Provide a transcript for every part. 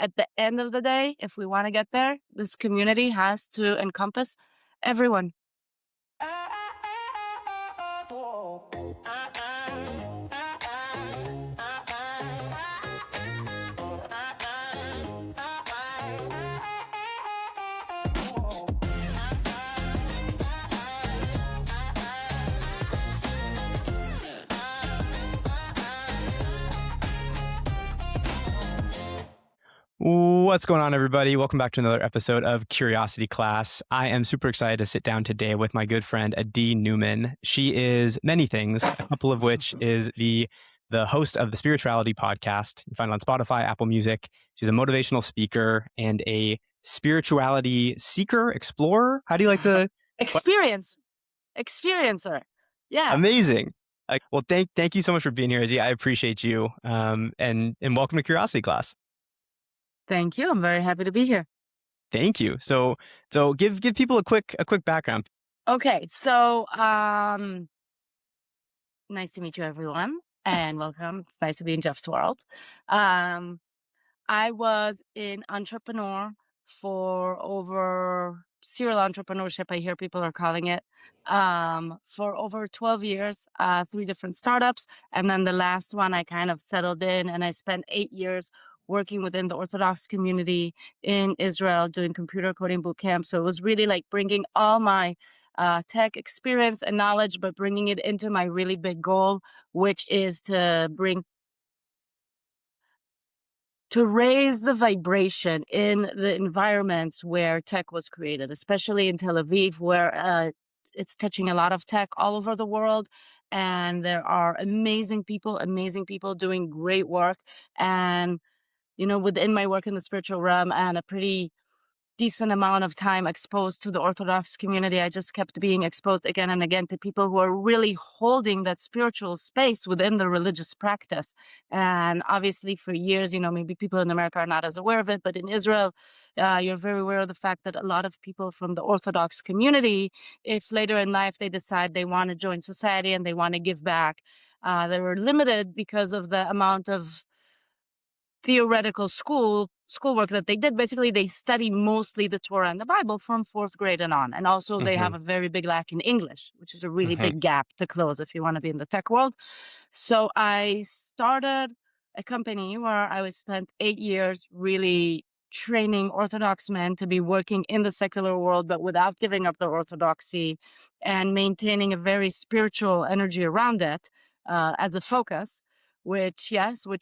at the end of the day, if we want to get there, this community has to encompass everyone. What's going on, everybody? Welcome back to another episode of Curiosity Class. I am super excited to sit down today with my good friend, Neumann. She is many things, a couple of which is the host of the Spirituality podcast. You find it on Spotify, Apple Music. She's a motivational speaker and a spirituality seeker, explorer. How do you like to... Experiencer. Yeah. Amazing. Well, thank you so much for being here, Izzy. I appreciate you. And welcome to Curiosity Class. Thank you. I'm very happy to be here. Thank you. So give people a quick background. Okay. So, nice to meet you, everyone, and welcome. It's nice to be in Jeff's world. I was an entrepreneur for serial entrepreneurship, I hear people are calling it, for over 12 years, 3 different startups. And then the last one, I kind of settled in and I spent 8 years working within the Orthodox community in Israel, doing computer coding boot camp. So it was really like bringing all my tech experience and knowledge, but bringing it into my really big goal, which is to raise the vibration in the environments where tech was created, especially in Tel Aviv, where it's touching a lot of tech all over the world. And there are amazing people doing great work. And within my work in the spiritual realm and a pretty decent amount of time exposed to the Orthodox community, I just kept being exposed again and again to people who are really holding that spiritual space within the religious practice. And obviously for years, maybe people in America are not as aware of it, but in Israel, you're very aware of the fact that a lot of people from the Orthodox community, if later in life they decide they want to join society and they want to give back, they were limited because of the amount of theoretical schoolwork that they did. Basically, they study mostly the Torah and the Bible from 4th grade and on. And also they have a very big lack in English, which is a really big gap to close if you want to be in the tech world. So I started a company where I was spent 8 years really training Orthodox men to be working in the secular world, but without giving up their orthodoxy and maintaining a very spiritual energy around it as a focus. Which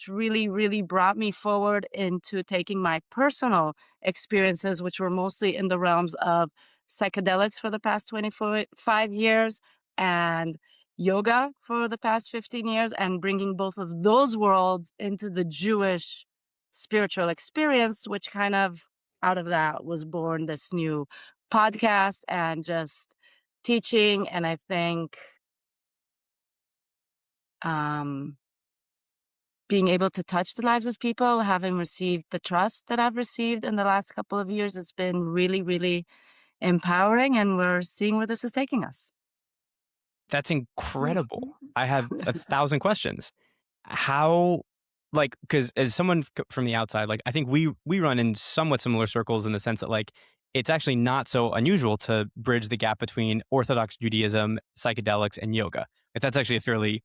really, really brought me forward into taking my personal experiences, which were mostly in the realms of psychedelics for the past 25 years and yoga for the past 15 years, and bringing both of those worlds into the Jewish spiritual experience, which kind of out of that was born this new podcast and just teaching. And I think, being able to touch the lives of people, having received the trust that I've received in the last couple of years, has been really, really empowering, and we're seeing where this is taking us. That's incredible. I have 1,000 questions. How, because as someone from the outside, I think we run in somewhat similar circles in the sense that it's actually not so unusual to bridge the gap between Orthodox Judaism, psychedelics, and yoga. That's actually a fairly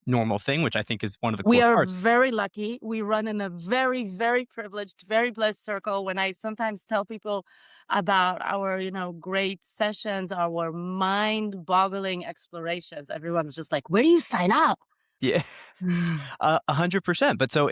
normal thing, which I think is one of the coolest parts. We are very lucky. We run in a very, very privileged, very blessed circle. When I sometimes tell people about our, great sessions, our mind-boggling explorations, everyone's just like, where do you sign up? Yeah, 100%. But so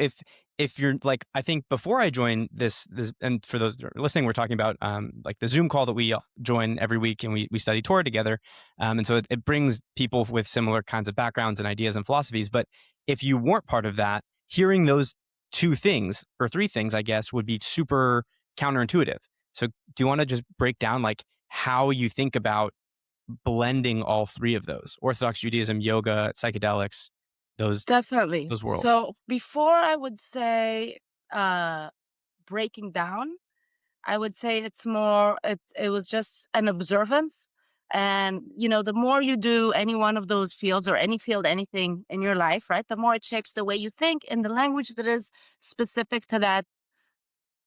if you're I think before I joined this, and for those listening, we're talking about the Zoom call that we join every week, and we study Torah together. And so it brings people with similar kinds of backgrounds and ideas and philosophies. But if you weren't part of that, hearing those 2 things or 3 things, I guess, would be super counterintuitive. So do you want to just break down how you think about blending all 3 of those: Orthodox Judaism, yoga, psychedelics? Definitely. Those worlds. So before I would say breaking down, I would say it was just an observance. And, the more you do any one of those fields or any field, anything in your life, right, the more it shapes the way you think in the language that is specific to that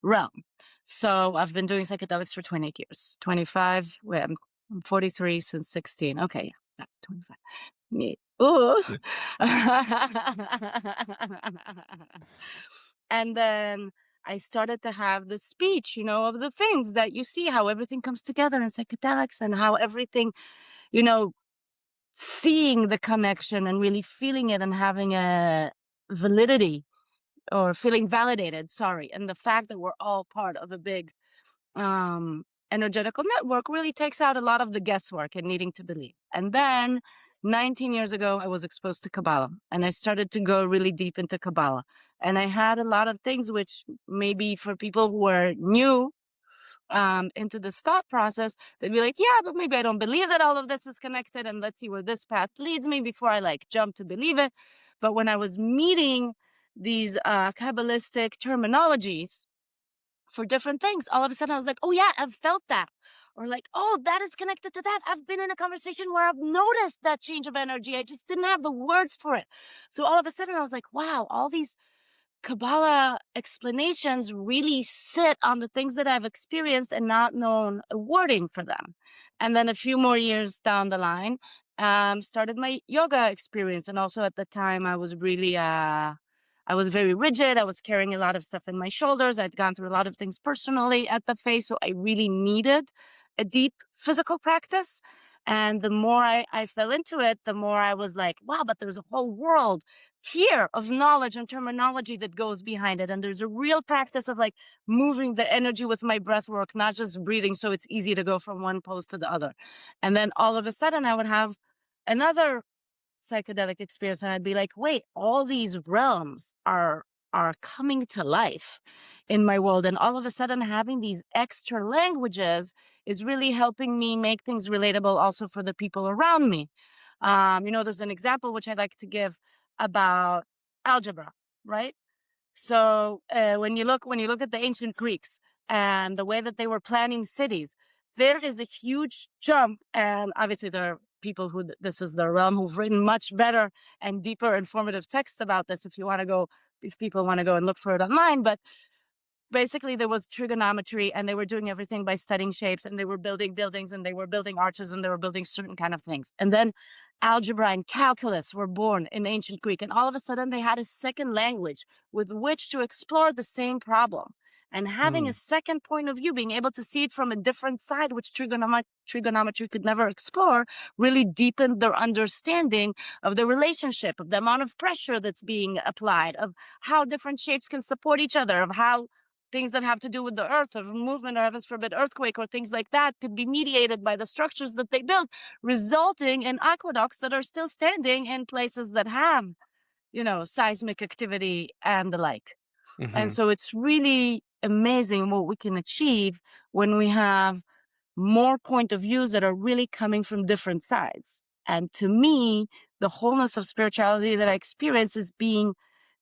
realm. So I've been doing psychedelics for 28 years. 25, wait, I'm 43 since 16. Okay, yeah, 25. Yeah. Ooh. And then I started to have the speech, of the things that you see, how everything comes together in psychedelics and how everything, you know, seeing the connection and really feeling it and having a validity or feeling validated, sorry. And the fact that we're all part of a big energetical network really takes out a lot of the guesswork and needing to believe. And then 19 years ago, I was exposed to Kabbalah and I started to go really deep into Kabbalah. And I had a lot of things which maybe for people who are new into this thought process, they'd be like, yeah, but maybe I don't believe that all of this is connected and let's see where this path leads me before I like jump to believe it. But when I was meeting these Kabbalistic terminologies for different things, all of a sudden I was like, oh yeah, I've felt that. Or like, oh, that is connected to that. I've been in a conversation where I've noticed that change of energy. I just didn't have the words for it. So all of a sudden I was like, wow, all these Kabbalah explanations really sit on the things that I've experienced and not known a wording for them. And then a few more years down the line, started my yoga experience. And also at the time, I was really, I was very rigid. I was carrying a lot of stuff in my shoulders. I'd gone through a lot of things personally at the face. So I really needed a deep physical practice. And the more I fell into it, the more I was like, wow, but there's a whole world here of knowledge and terminology that goes behind it. And there's a real practice of like moving the energy with my breath work, not just breathing. So it's easy to go from one pose to the other. And then all of a sudden I would have another psychedelic experience and I'd be like, wait, all these realms are coming to life in my world. And all of a sudden having these extra languages is really helping me make things relatable also for the people around me. There's an example which I like to give about algebra, right? So when you look at the ancient Greeks and the way that they were planning cities, there is a huge jump. And obviously there are people who this is their realm who've written much better and deeper informative texts about this if people want to go and look for it online. But basically there was trigonometry and they were doing everything by studying shapes and they were building buildings and they were building arches and they were building certain kind of things. And then algebra and calculus were born in ancient Greek. And all of a sudden they had a second language with which to explore the same problem. And having a Mm, second point of view, being able to see it from a different side, which trigonometry could never explore, really deepened their understanding of the relationship, of the amount of pressure that's being applied, of how different shapes can support each other, of how things that have to do with the earth, of movement, or heavens forbid, earthquake, or things like that, could be mediated by the structures that they built, resulting in aqueducts that are still standing in places that have, seismic activity and the like. And mhm. so it's really amazing what we can achieve when we have more point of views that are really coming from different sides. And to me, the wholeness of spirituality that I experience is being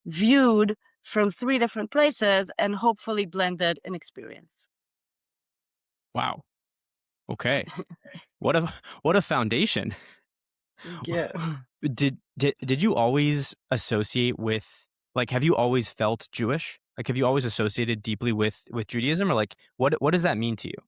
viewed from three different places and hopefully blended in experience. Wow. Okay. What a what a foundation. Yeah. Did you always associate with, like, have you always felt Jewish? Like, have you always associated deeply with Judaism, or like what does that mean to you?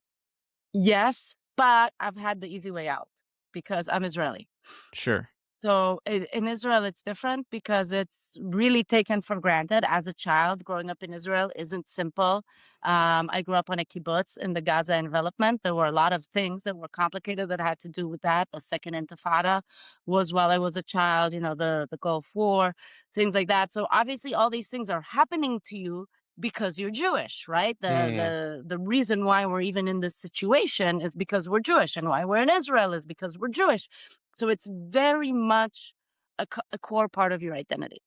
Yes, but I've had the easy way out because I'm Israeli. Sure. So in Israel, it's different because it's really taken for granted. As a child, growing up in Israel isn't simple. I grew up on a kibbutz in the Gaza envelopment. There were a lot of things that were complicated that had to do with that. The second intifada was while I was a child, the Gulf War, things like that. So obviously all these things are happening to you because you're Jewish, right? The Mm, the reason why we're even in this situation is because we're Jewish, and why we're in Israel is because we're Jewish. So it's very much a core part of your identity.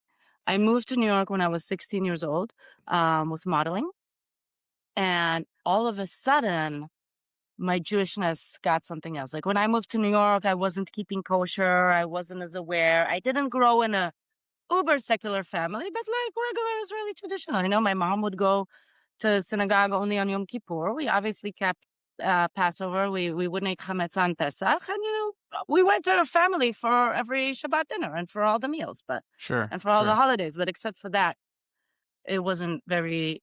I moved to New York when I was 16 years old with modeling. And all of a sudden, my Jewishness got something else. Like when I moved to New York, I wasn't keeping kosher. I wasn't as aware. I didn't grow in a uber secular family, but like regular Israeli traditional. My mom would go to synagogue only on Yom Kippur. We obviously kept Passover. We wouldn't eat chametz on Pesach, and we went to our family for every Shabbat dinner and for all the meals, sure, and for all the sure. holidays. But except for that, it wasn't very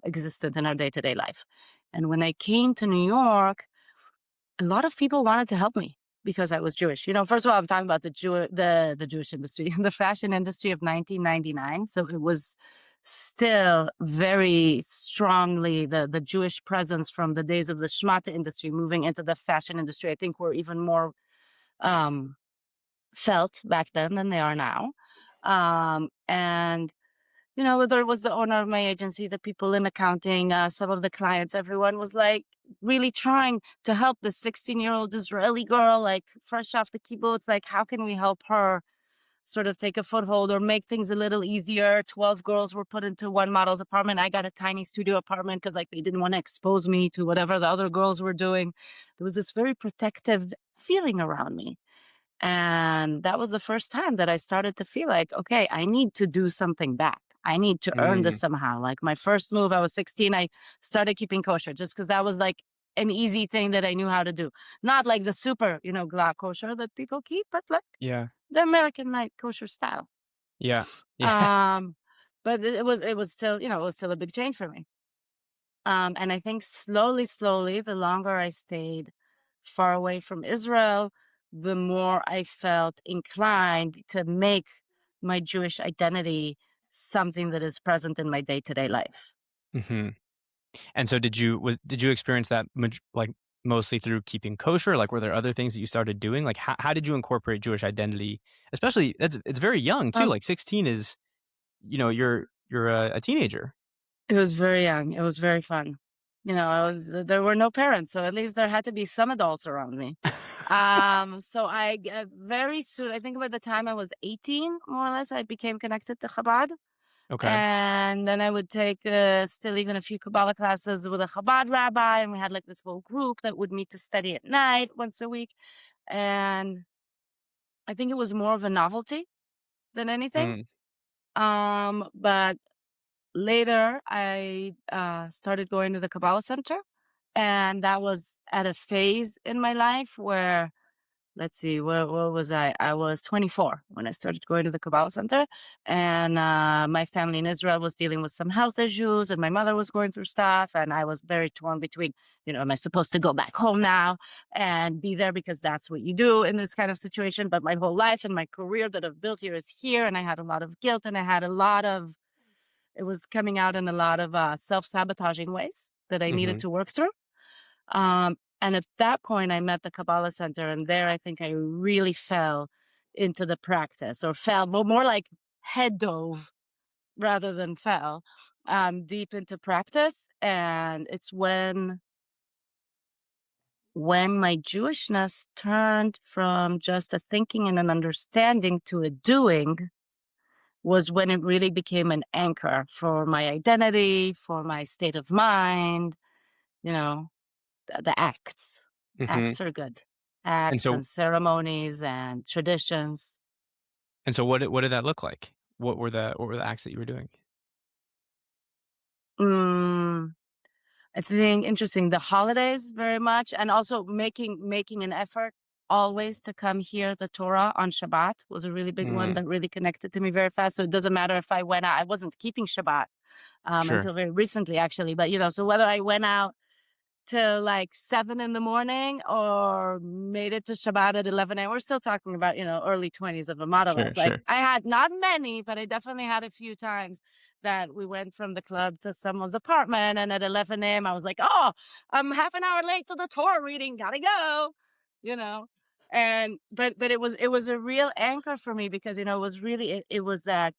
existent in our day-to-day life. And when I came to New York, a lot of people wanted to help me because I was Jewish. First of all, I'm talking about the Jewish industry, the fashion industry of 1999. So it was still very strongly the Jewish presence from the days of the Shmata industry moving into the fashion industry. I think were even more um, felt back then than they are now. And whether it was the owner of my agency, the people in accounting, some of the clients, everyone was like really trying to help the 16-year-old Israeli girl, like fresh off the kibbutz. Like, how can we help her sort of take a foothold or make things a little easier? 12 girls were put into one model's apartment. I got a tiny studio apartment because like they didn't want to expose me to whatever the other girls were doing. There was this very protective feeling around me. And that was the first time that I started to feel like, okay, I need to do something back. I need to earn this Mm, somehow. Like my first move, I was 16, I started keeping kosher just because that was like an easy thing that I knew how to do. Not like the super, glot kosher that people keep, but like yeah. the American like kosher style. Yeah. Yeah. Um, but it was still, it was still a big change for me. And I think slowly, the longer I stayed far away from Israel, the more I felt inclined to make my Jewish identity something that is present in my day-to-day life. hmm And so did you experience that like mostly through keeping kosher? Like, were there other things that you started doing? Like, how did you incorporate Jewish identity? Especially, it's very young too. Um, Like 16 is, you're a teenager. it was very young. It was very fun. There were no parents, so at least there had to be some adults around me. So very soon, I think by the time I was 18, more or less, I became connected to Chabad. Okay. And then I would take still even a few Kabbalah classes with a Chabad rabbi, and we had like this whole group that would meet to study at night once a week. And I think it was more of a novelty than anything. Mm, But later I started going to the Kabbalah Center, and that was at a phase in my life where, let's see, what was I? I was 24 when I started going to the Kabbalah Center, and my family in Israel was dealing with some health issues, and my mother was going through stuff, and I was very torn between, am I supposed to go back home now and be there because that's what you do in this kind of situation? But my whole life and my career that I've built here is here, and I had a lot of guilt, and I had a lot of, it was coming out in a lot of self-sabotaging ways that I needed hmm to work through. And at that point, I met the Kabbalah Center, and there I think I really fell into the practice, or fell, but more like head dove rather than fell, deep into practice. And it's when my Jewishness turned from just a thinking and an understanding to a doing, was when it really became an anchor for my identity, for my state of mind, you know, the acts. hmm Acts are good. And Acts so, and ceremonies and traditions. what did that look like? What were the acts that you were doing? Mm, I think interesting. The holidays very much, and also making an effort always to come hear the Torah on Shabbat was a really big one Mm, that really connected to me very fast. So it doesn't matter if I went out. I wasn't keeping Shabbat sure. until very recently, actually. But so whether I went out till like 7 in the morning or made it to Shabbat at 11 a.m. We're still talking about, early 20s of a model Sure. life. Like Sure. I had not many, but I definitely had a few times that we went from the club to someone's apartment. And at 11 a.m. I was like, oh, I'm half an hour late to the Torah reading. Gotta go, you know? And, but it was a real anchor for me because, it was really, it was that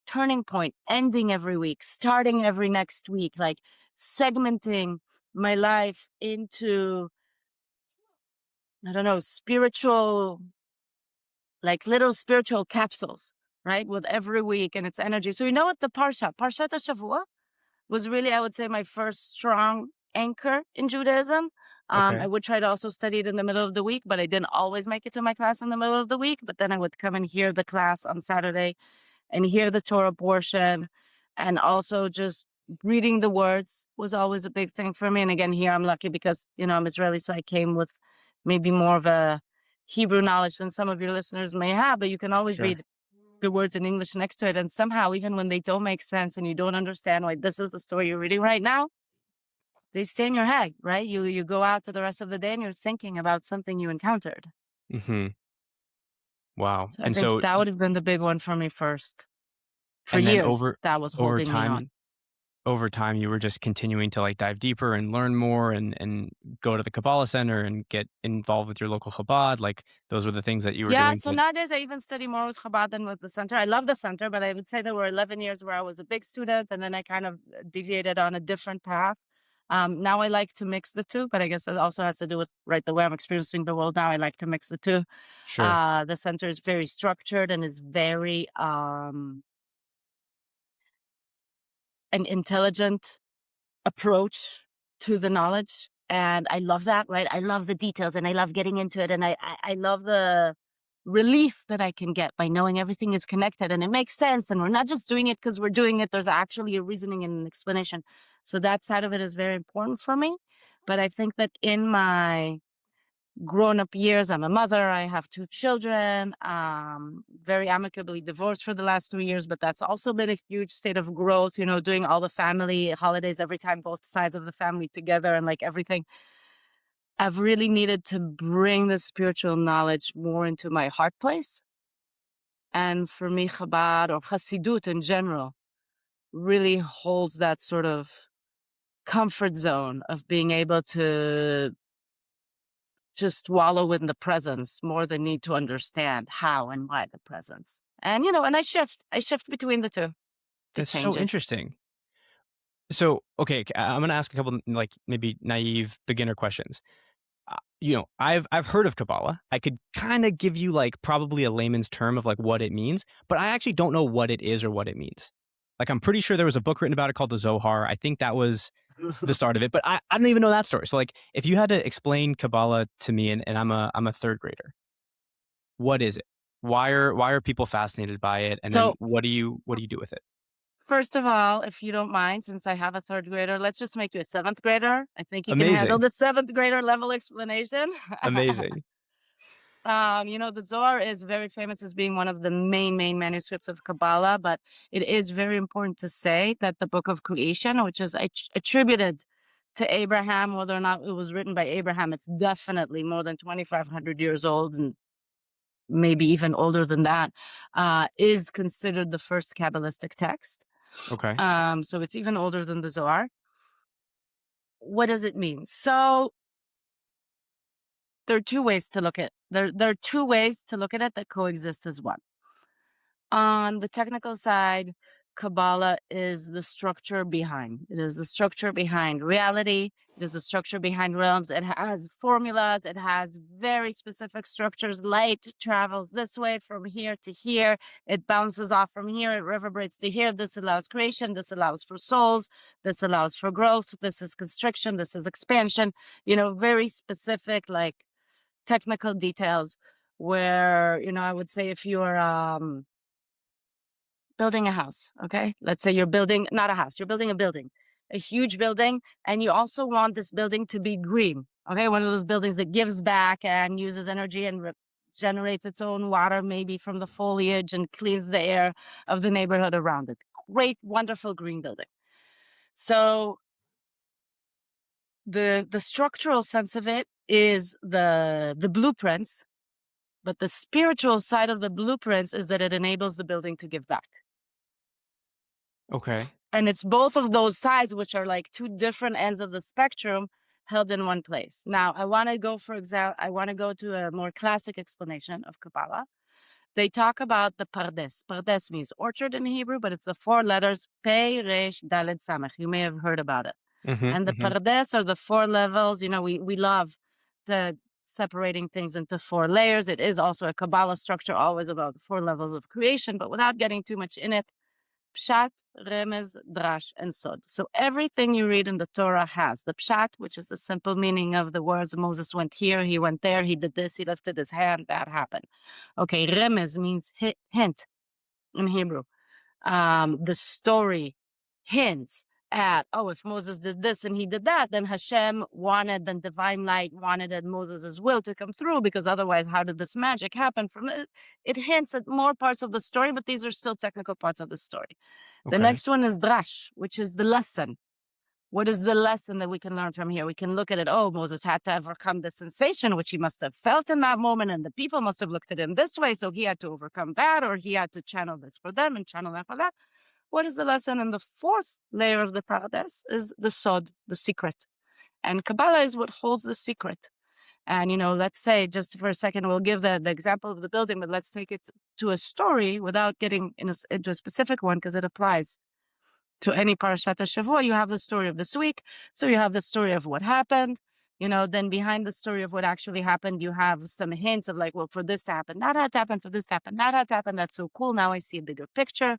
turning point, ending every week, starting every next week, like segmenting my life into, I don't know, spiritual, like little spiritual capsules, right? With every week and its energy. So what the Parshat HaShavua was really, I would say, my first strong anchor in Judaism. I Okay. would try to also study it in the middle of the week, but I didn't always make it to my class in the middle of the week. But then I would come and hear the class on Saturday and hear the Torah portion, and also just reading the words was always a big thing for me. And again, here I'm lucky because, I'm Israeli, so I came with maybe more of a Hebrew knowledge than some of your listeners may have, but you can always Sure. read. the words in English next to it. And somehow, even when they don't make sense and you don't understand why this is the story you're reading right now, they stay in your head, right? You go out to the rest of the day and you're thinking about something you encountered. Hmm. Wow. So I And think so, that would have been the big one for me first. For and then years, that was over holding me on. time, over time, you were just continuing to like dive deeper and learn more and go to the Kabbalah Center and get involved with your local Chabad. Like those were the things that you were Yeah, doing so to, nowadays I even study more with Chabad than with the center. I love the center, but I would say there were 11 years where I was a big student and then I kind of deviated on a different path. Now I like to mix the two, but I guess it also has to do with right the way I'm experiencing the world now. I like to mix the two. sure. The center is very structured and is very an intelligent approach to the knowledge. And I love that, right? I love the details and I love getting into it. And I love the relief that I can get by knowing everything is connected and it makes sense. And we're not just doing it because we're doing it. There's actually a reasoning and an explanation. So that side of it is very important for me. But I think that in my grown up years, I'm a mother, I have two children, very amicably divorced for the last 3 years, but that's also been a huge state of growth, doing all the family holidays every time, both sides of the family together and like everything. I've really needed to bring the spiritual knowledge more into my heart place. And for me, Chabad or Hasidut in general really holds that sort of comfort zone of being able to just wallow in the presence more than need to understand how and why the presence. And I shift between the two. It That's so changes. interesting. So, okay, I'm going to ask a couple like maybe naive beginner questions. I've heard of Kabbalah. I could kind of give you like probably a layman's term of like what it means, but I actually don't know what it is or what it means. Like I'm pretty sure there was a book written about it called the Zohar. I think that was the start of it, but I don't even know that story. So like if you had to explain Kabbalah to me and I'm a third grader, what is it? Why are people fascinated by it? And then So, what do you do with it? first of all, if you don't mind, since I have a third grader, let's just make you a seventh grader. I think you can handle Amazing. the seventh grader level explanation. Amazing. The Zohar is very famous as being one of the main manuscripts of Kabbalah, but it is very important to say that the book of creation, which is attributed to Abraham, whether or not it was written by Abraham, it's definitely more than 2,500 years old and maybe even older than that, is considered the first Kabbalistic text. Okay. So it's even older than the Zohar. What does it mean? So there are two ways to look at there are two ways to look at it that coexist as one. On the technical side, Kabbalah is the structure behind. It is the structure behind reality. It is the structure behind realms. It has formulas. It has very specific structures. Light travels this way from here to here. It bounces off from here. It reverberates to here. This allows creation. This allows for souls. This allows for growth. This is constriction. This is expansion. Very specific, like technical details where, I would say if you're, building a house, okay? Let's say you're building not a house, you're building a huge building, and you also want this building to be green, okay? One of those buildings that gives back and uses energy and generates its own water, maybe from the foliage, and cleans the air of the neighborhood around it. Great, wonderful green building. So the structural sense of it is the blueprints, but the spiritual side of the blueprints is that it enables the building to give back. Okay. And it's both of those sides, which are like two different ends of the spectrum held in one place. Now, I want to go to a more classic explanation of Kabbalah. They talk about the Pardes. Pardes means orchard in Hebrew, but it's the four letters Pei, Resh, Dalet, Samech. You may have heard about it. Mhm. And the Mhm. Pardes are the four levels. We love to separating things into four layers. It is also a Kabbalah structure, always about the four levels of creation, but without getting too much in it. Pshat, Remez, Drash, and Sod. So everything you read in the Torah has the Pshat, which is the simple meaning of the words Moses went here, he went there, he did this, he lifted his hand, that happened. Okay, Remez means hint in Hebrew. The story, hints. at, oh, if Moses did this and he did that, then Hashem wanted, then divine light wanted that Moses' will to come through, because otherwise, how did this magic happen? From it, it hints at more parts of the story, but these are still technical parts of the story. The Okay. next one is drash, which is the lesson. What is the lesson that we can learn from here? We can look at it. Oh, Moses had to overcome the sensation, which he must have felt in that moment, and the people must have looked at him this way. So he had to overcome that, or he had to channel this for them and channel that for that. What is the lesson? And the fourth layer of the paradise is the sod, the secret. And Kabbalah is what holds the secret. And, let's say, just for a second, we'll give the example of the building, but let's take it to a story without getting into a specific one, because it applies to any Parashat Shavua. You have the story of this week. So you have the story of what happened. Then behind the story of what actually happened, you have some hints of like, well, for this to happen, that had to happen, for this to happen, that had to happen. That's so cool. Now I see a bigger picture.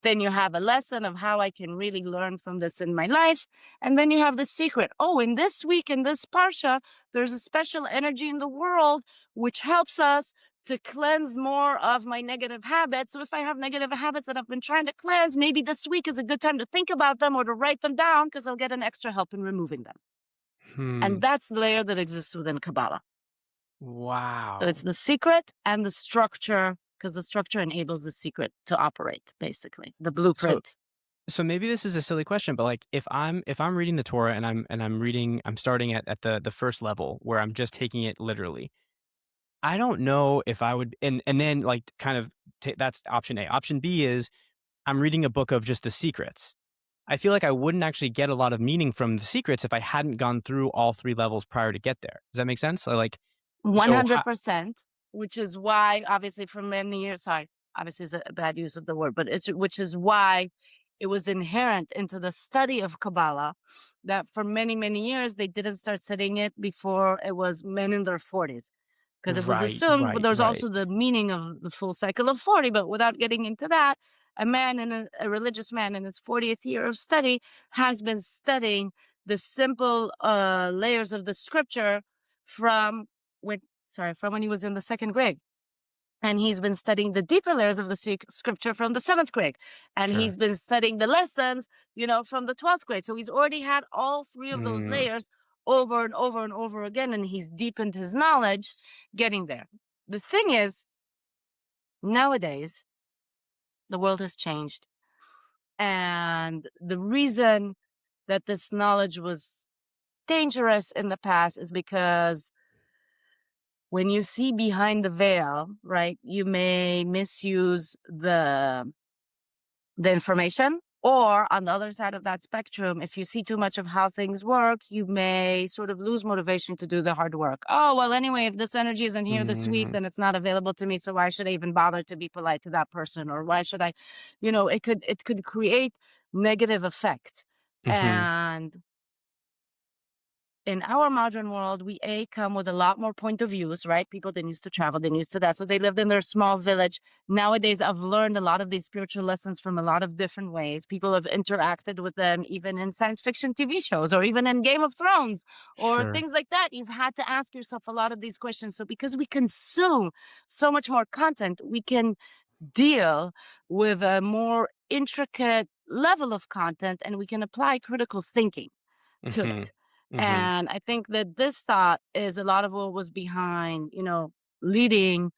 Then you have a lesson of how I can really learn from this in my life. And then you have the secret. Oh, in this week, in this Parsha, there's a special energy in the world which helps us to cleanse more of my negative habits. So if I have negative habits that I've been trying to cleanse, maybe this week is a good time to think about them or to write them down, because I'll get an extra help in removing them. And that's the layer that exists within Kabbalah. Wow. So it's the secret and the structure, because the structure enables the secret to operate, basically, the blueprint. So maybe this is a silly question, but like if I'm reading the Torah and I'm starting at the first level where I'm just taking it literally. I don't know if I would, and then like kind of that's option A. Option B is I'm reading a book of just the secrets. I feel like I wouldn't actually get a lot of meaning from the secrets if I hadn't gone through all three levels prior to get there. Does that make sense? Like, so 100%, which is why, obviously, for many years, sorry, obviously is a bad use of the word, but which is why it was inherent into the study of Kabbalah that for many, many years, they didn't start studying it before it was men in their 40s. Because it was assumed, but there's also the meaning of the full cycle of 40. But without getting into that, a man and a religious man in his 40th year of study has been studying the simple layers of the scripture from when he was in the second grade. And he's been studying the deeper layers of the scripture from the seventh grade. And he's been studying the lessons, from the 12th grade. So he's already had all three of those layers over and over and over again. And he's deepened his knowledge getting there. The thing is, nowadays, the world has changed. And the reason that this knowledge was dangerous in the past is because when you see behind the veil, right, you may misuse the information. Or on the other side of that spectrum, if you see too much of how things work, you may sort of lose motivation to do the hard work. Oh, well, anyway, if this energy isn't here this week, then it's not available to me. So why should I even bother to be polite to that person? Or why should I, it could create negative effects. And in our modern world, we come with a lot more point of views, right? People didn't used to travel, didn't used to that. So they lived in their small village. Nowadays, I've learned a lot of these spiritual lessons from a lot of different ways. People have interacted with them even in science fiction TV shows or even in Game of Thrones or things like that. You've had to ask yourself a lot of these questions. So because we consume so much more content, we can deal with a more intricate level of content and we can apply critical thinking to it. And I think that this thought is a lot of what was behind, leading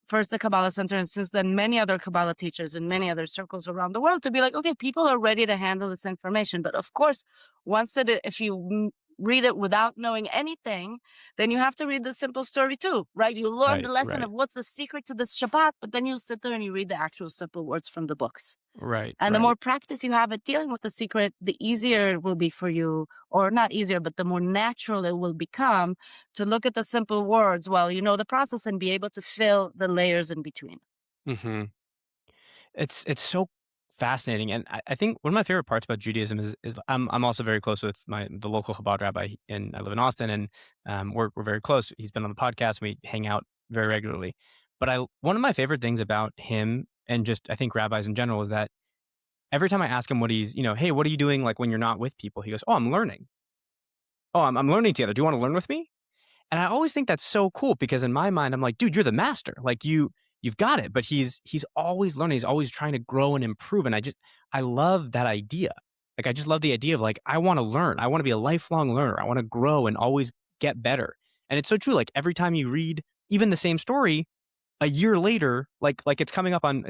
first the Kabbalah Center and since then many other Kabbalah teachers in many other circles around the world to be like, okay, people are ready to handle this information. But of course, if you read it without knowing anything, then you have to read the simple story too, right? You learn the lesson of what's the secret to this Shabbat, but then you sit there and you read the actual simple words from the books. And the more practice you have at dealing with the secret, the easier it will be for you, or not easier, but the more natural it will become to look at the simple words while you know the process and be able to fill the layers in between. It's so fascinating, and I think one of my favorite parts about Judaism is I'm also very close with the local Chabad rabbi, and I live in Austin, and we're very close. He's been on the podcast, and we hang out very regularly. But one of my favorite things about him, and just I think rabbis in general, is that every time I ask him what he's, hey, what are you doing like when you're not with people? He goes, oh, I'm learning. Oh, I'm learning together. Do you want to learn with me? And I always think that's so cool because in my mind, I'm like, dude, you're the master. Like you've got it. But he's always learning. He's always trying to grow and improve. And I love that idea. Like, I just love the idea of like, I want to learn. I want to be a lifelong learner. I want to grow and always get better. And it's so true. Like every time you read even the same story, a year later, like it's coming up on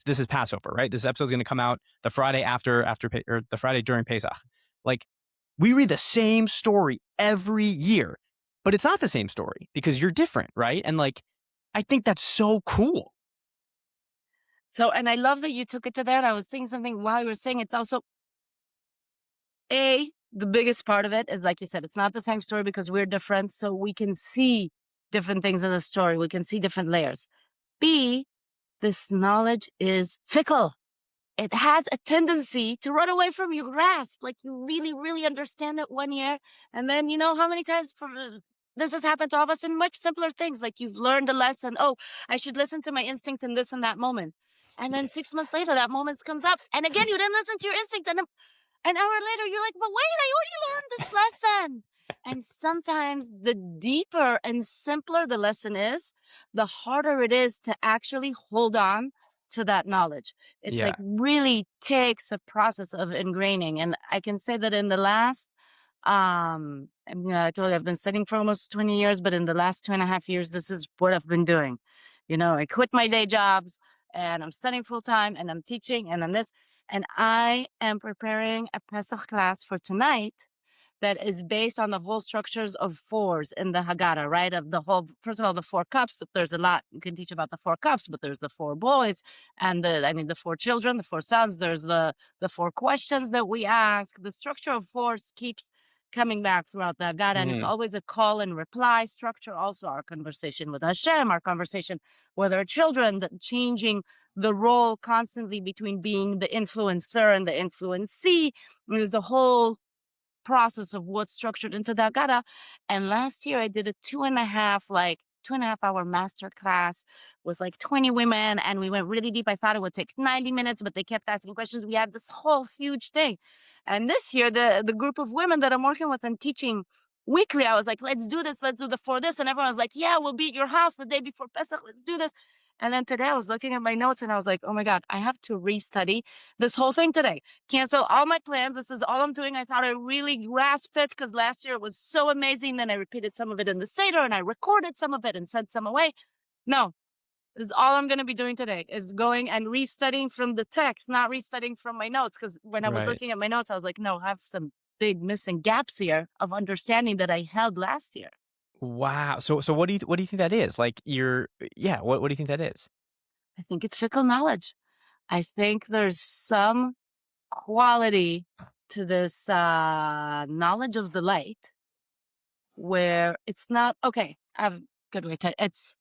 this is Passover, right? This episode's going to come out the Friday or the Friday during Pesach. Like we read the same story every year, but it's not the same story because you're different, right? And like I think that's so cool. So, and I love that you took it to that. I was thinking something while you were saying it's also the biggest part of it is like you said, it's not the same story because we're different. So we can see different things in the story. We can see different layers. B, this knowledge is fickle. It has a tendency to run away from your grasp. Like you really, really understand it one year. And then you know how many times this has happened to all of us in much simpler things. Like you've learned a lesson. Oh, I should listen to my instinct in this and that moment. And then 6 months later, that moment comes up. And again, you didn't listen to your instinct. And an hour later, you're like, but wait, I already learned this lesson. And sometimes the deeper and simpler the lesson is, the harder it is to actually hold on to that knowledge. It's Yeah. like really takes a process of ingraining. And I can say that in the last, I mean, I told you I've been studying for almost 20 years, but in the last 2.5 years, this is what I've been doing. You know, I quit my day jobs and I'm studying full time and I'm teaching and I'm this. And I am preparing a Pesach class for tonight that is based on the whole structures of fours in the Haggadah, right? Of the whole, first of all, the four cups. There's a lot you can teach about the four cups, but there's the four boys and the four children, the four sons. There's the four questions that we ask. The structure of fours keeps coming back throughout the Haggadah, and it's Mm, always a call and reply structure. Also, our conversation with Hashem, our conversation with our children, changing the role constantly between being the influencer and the influencee. There's a whole process of what's structured into the Agata. And last year I did a 2.5 hour master class with like 20 women and we went really deep. I thought it would take 90 minutes, but they kept asking questions. We had this whole huge thing. And this year, the group of women that I'm working with and teaching weekly, I was like, let's do this, let's do the for this. And everyone was like, yeah, we'll be at your house the day before Pesach, let's do this. And then today I was looking at my notes and I was like, oh my God, I have to restudy this whole thing today. Cancel all my plans. This is all I'm doing. I thought I really grasped it because last year it was so amazing. Then I repeated some of it in the Seder and I recorded some of it and sent some away. No, this is all I'm going to be doing today is going and restudying from the text, not restudying from my notes. Because when I was right. looking at my notes, I was like, no, I have some big missing gaps here of understanding that I held last year. Wow. So what do you think that is? Like yeah, what do you think that is? I think it's fickle knowledge. I think there's some quality to this knowledge of the light where it's not okay. I've good way to it's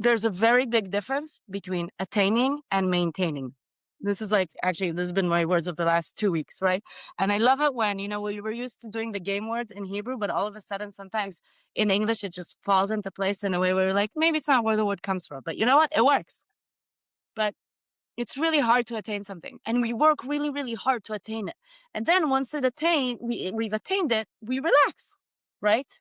there's a very big difference between attaining and maintaining. This is like actually this has been my words of the last 2 weeks, right? And I love it when, we were used to doing the game words in Hebrew, but all of a sudden sometimes in English it just falls into place in a way where we're like, maybe it's not where the word comes from, but you know what? It works. But it's really hard to attain something and we work really, really hard to attain it. And then once we've attained it, we relax, right?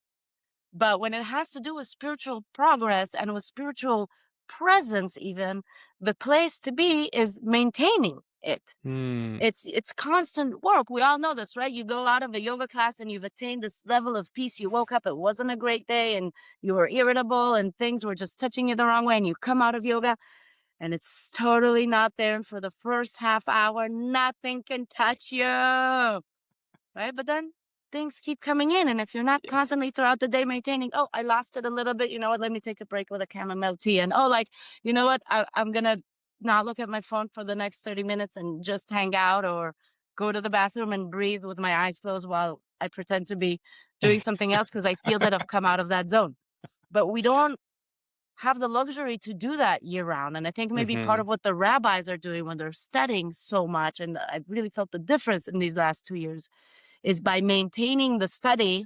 But when it has to do with spiritual progress and with spiritual presence, even the place to be is maintaining it. Hmm. It's constant work. We all know this, right? You go out of a yoga class and you've attained this level of peace. You woke up, it wasn't a great day, and you were irritable and things were just touching you the wrong way. And you come out of yoga and it's totally not there. And for the first half hour, nothing can touch you, right? But then things keep coming in. And if you're not constantly throughout the day maintaining, oh, I lost it a little bit. You know what? Let me take a break with a chamomile tea. And oh, like, you know what? I'm going to not look at my phone for the next 30 minutes and just hang out or go to the bathroom and breathe with my eyes closed while I pretend to be doing something else because I feel that I've come out of that zone. But we don't have the luxury to do that year round. And I think maybe part Mhm. of what the rabbis are doing when they're studying so much, and I've really felt the difference in these last 2 years, is by maintaining the study,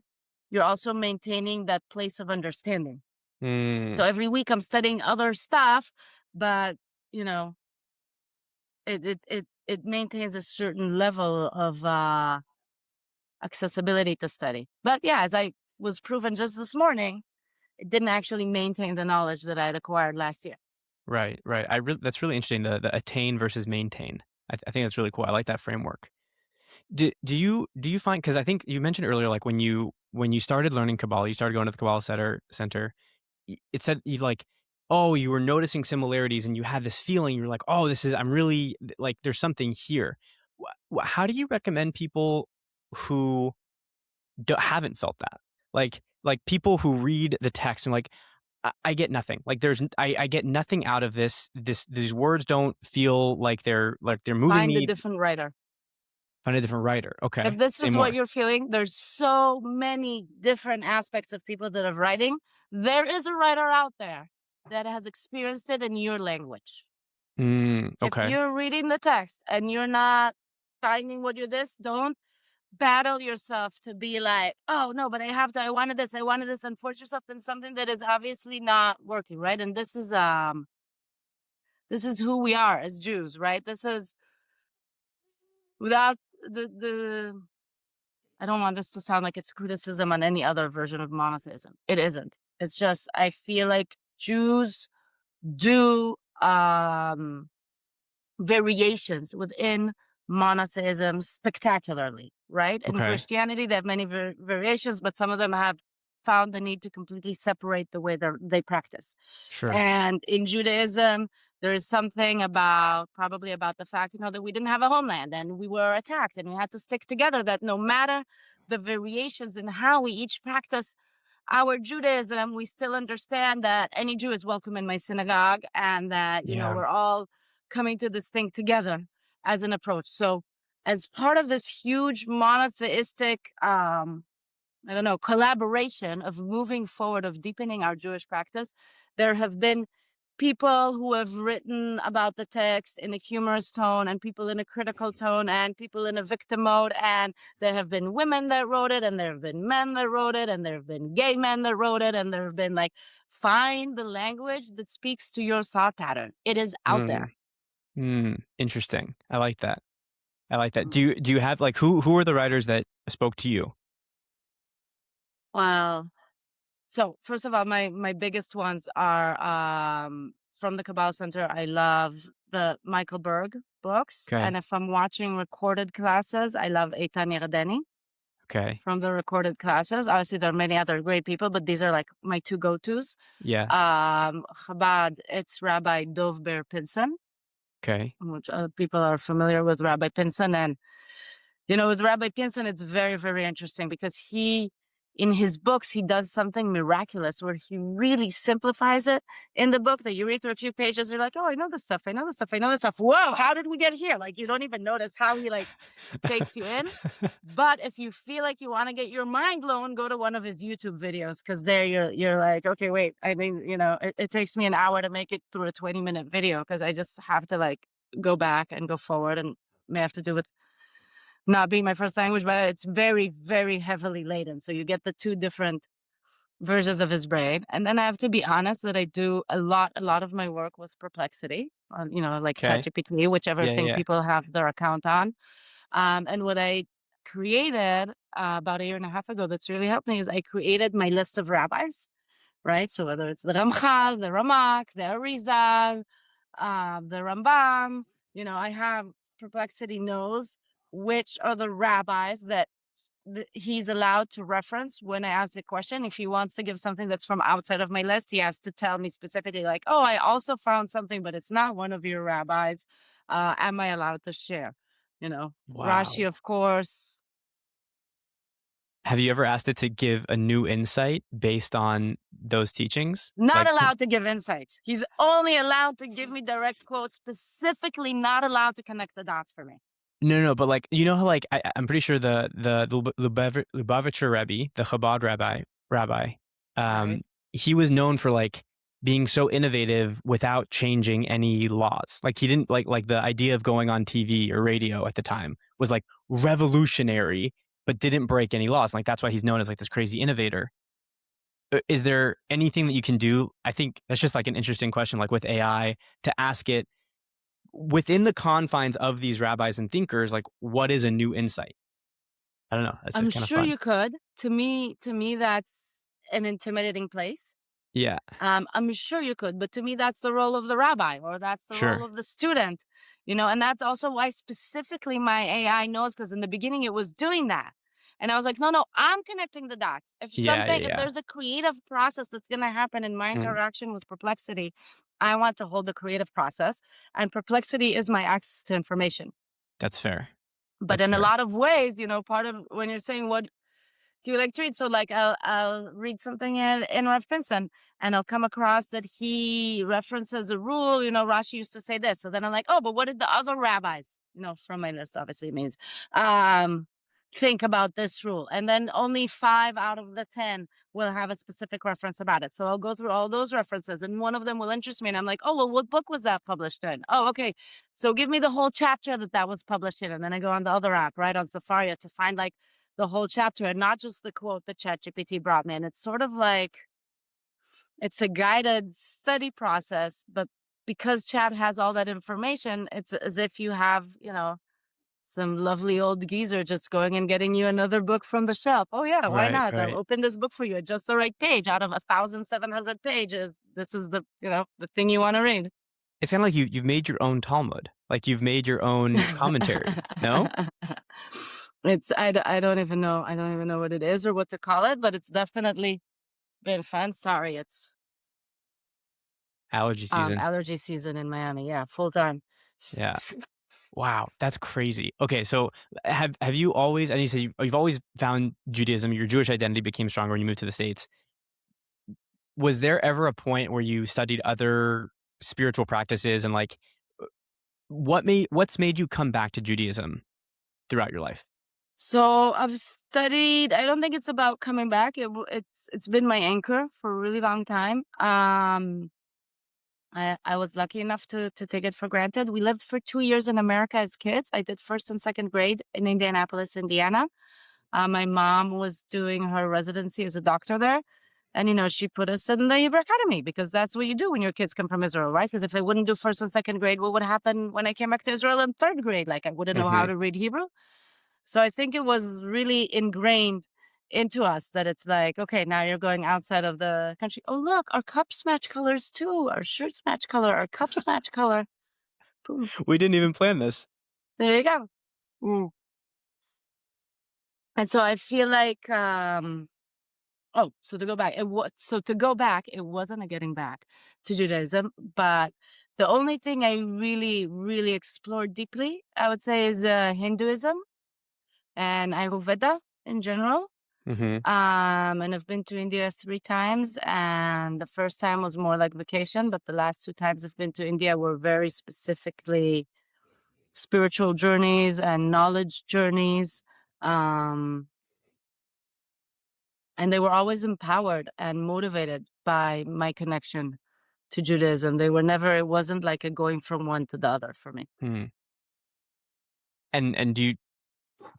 you're also maintaining that place of understanding. Mm. So every week I'm studying other stuff, but you know, it maintains a certain level of accessibility to study. But yeah, as I was proven just this morning, it didn't actually maintain the knowledge that I had acquired last year. Right. That's really interesting, the attain versus maintain. I think that's really cool. I like that framework. Do you find, because I think you mentioned earlier, like when you started learning Kabbalah, you started going to the Kabbalah Center. It said you like, oh, you were noticing similarities and you had this feeling. You're like, oh, I'm really like, there's something here. How do you recommend people who haven't felt that? Like people who read the text and like, I get nothing. Like I get nothing out of this. These words don't feel like they're moving Find a me. different writer. Find a different writer. If Okay, this say is what more. you're feeling, there's so many different aspects of people that are writing. There is a writer out there that has experienced it in your language. If Okay. you're reading the text and you're not finding what you're this, don't battle yourself to be like, oh no, but I wanted this, and force yourself in something that is obviously not working, right? And this is who we are as Jews, right? This is without the I don't want this to sound like it's criticism on any other version of monotheism. It isn't. It's just I feel like Jews do variations within monotheism spectacularly, right? In Okay. Christianity, they have many variations, but some of them have found the need to completely separate the way they practice. Sure. And in Judaism, there is something about probably about the fact, that we didn't have a homeland and we were attacked and we had to stick together, that no matter the variations in how we each practice our Judaism, we still understand that any Jew is welcome in my synagogue and that, Yeah. we're all coming to this thing together as an approach. So, as part of this huge monotheistic, I don't know, collaboration of moving forward, of deepening our Jewish practice, there have been people who have written about the text in a humorous tone and people in a critical tone and people in a victim mode. And there have been women that wrote it and there have been men that wrote it and there have been gay men that wrote it. And there have been like, find the language that speaks to your thought pattern. It is out Mm, there. interesting. I like that. I like that. Mm. Do you have like, who are the writers that spoke to you? Wow. So first of all, my biggest ones are from the Kabbalah Center. I love the Michael Berg books, Okay. and if I'm watching recorded classes, I love Attaining Okay. from the recorded classes. Obviously, there are many other great people, but these are like my two go-tos. Yeah. Chabad, it's Rabbi Dov Ber Pinson, Okay. which people are familiar with Rabbi Pinson, and with Rabbi Pinson, it's very, very interesting because in his books, he does something miraculous where he really simplifies it in the book that you read through a few pages. You're like, oh, I know this stuff. I know this stuff. I know this stuff. Whoa, how did we get here? Like, you don't even notice how he like takes you in. But if you feel like you want to get your mind blown, go to one of his YouTube videos because there you're like, okay, wait. I mean, it takes me an hour to make it through a 20-minute video because I just have to like go back and go forward and may have to do with not being my first language, but it's very, very heavily laden. So you get the two different versions of his brain. And then I have to be honest that I do a lot of my work with Perplexity, like Okay. ChatGPT, whichever Yeah. thing Yeah. people have their account on. And what I created about a year and a half ago that's really helped me is I created my list of rabbis, right? So whether it's the Ramchal, the Ramak, the Arizal, the Rambam, I have Perplexity knows which are the rabbis that he's allowed to reference when I ask the question. If he wants to give something that's from outside of my list, he has to tell me specifically, like, oh, I also found something, but it's not one of your rabbis. Am I allowed to share? Rashi, Wow. of course. Have you ever asked it to give a new insight based on those teachings? Not Like, allowed to give insights. He's only allowed to give me direct quotes, specifically not allowed to connect the dots for me. no, but like, how like I'm pretty sure the Lubavitcher Rebbe, the Chabad rabbi, Right. um, he was known for like being so innovative without changing any laws. Like he didn't like the idea of going on TV or radio at the time was like revolutionary, but didn't break any laws. Like that's why he's known as like this crazy innovator. Is there anything that you can do? I think that's just like an interesting question, like with AI, to ask it within the confines of these rabbis and thinkers, like what is a new insight? I don't know. That's I'm just kind of sure fun. you could. To me, that's an intimidating place. Yeah. I'm sure you could, but to me, that's the role of the rabbi or that's the role Sure. of the student, and that's also why specifically my AI knows because in the beginning it was doing that. And I was like, no, no, I'm connecting the dots. Yeah. Yeah. If Yeah. there's a creative process that's going to happen in my Mm, interaction with Perplexity, I want to hold the creative process. And Perplexity is my access to information. that's fair. But That's in a fair. lot of ways, part of when you're saying what do you like to read? So like I'll read something in Rav Pinson and I'll come across that he references a rule, Rashi used to say this. So then I'm like, oh, but what did the other rabbis, from my list obviously it means, um, think about this rule? And then only 5 out of the 10 will have a specific reference about it. So I'll go through all those references and one of them will interest me. And I'm like, oh, well, what book was that published in? Oh, okay. So give me the whole chapter that was published in. And then I go on the other app, right, on Safari to find like the whole chapter and not just the quote that ChatGPT brought me. And it's sort of like it's a guided study process, but because Chat has all that information, it's as if you have, some lovely old geezer just going and getting you another book from the shelf. Oh yeah, why Right. not? I'll Right. open this book for you at just the right page out of 1,700 pages. This is the thing you want to read. It's kind of like you've made your own Talmud. Like you've made your own commentary. No? I don't even know. I don't even know what it is or what to call it, but it's definitely been fun. Sorry, it's Allergy season. allergy season in Miami. Yeah, full time. Yeah. Wow, that's crazy. Okay, so have you always, and you said you've always found Judaism, your Jewish identity became stronger when you moved to the States. Was there ever a point where you studied other spiritual practices and like what's made you come back to Judaism throughout your life? So I've studied. I don't think it's about coming back. It's been my anchor for a really long time. I was lucky enough to take it for granted. We lived for 2 years in America as kids. I did first and second grade in Indianapolis, Indiana. My mom was doing her residency as a doctor there. And, she put us in the Hebrew Academy because that's what you do when your kids come from Israel, right? Because if I wouldn't do first and second grade, what would happen when I came back to Israel in third grade? Like, I wouldn't know how Hmm. to read Hebrew. So I think it was really ingrained into us that it's like, okay, now you're going outside of the country. Oh, look, our cups match colors too. Our shirts match color. Our cups match color. Boom. We didn't even plan this. There you go. Mm. And so I feel like, so to go back, it wasn't a getting back to Judaism, but the only thing I really, really explored deeply, I would say, is Hinduism and Ayurveda in general. Hmm. And I've been to India 3 times, and the first time was more like vacation, but the last 2 times I've been to India were very specifically spiritual journeys and knowledge journeys. Um, and they were always empowered and motivated by my connection to Judaism. It wasn't like a going from one to the other for me. Hmm. And do you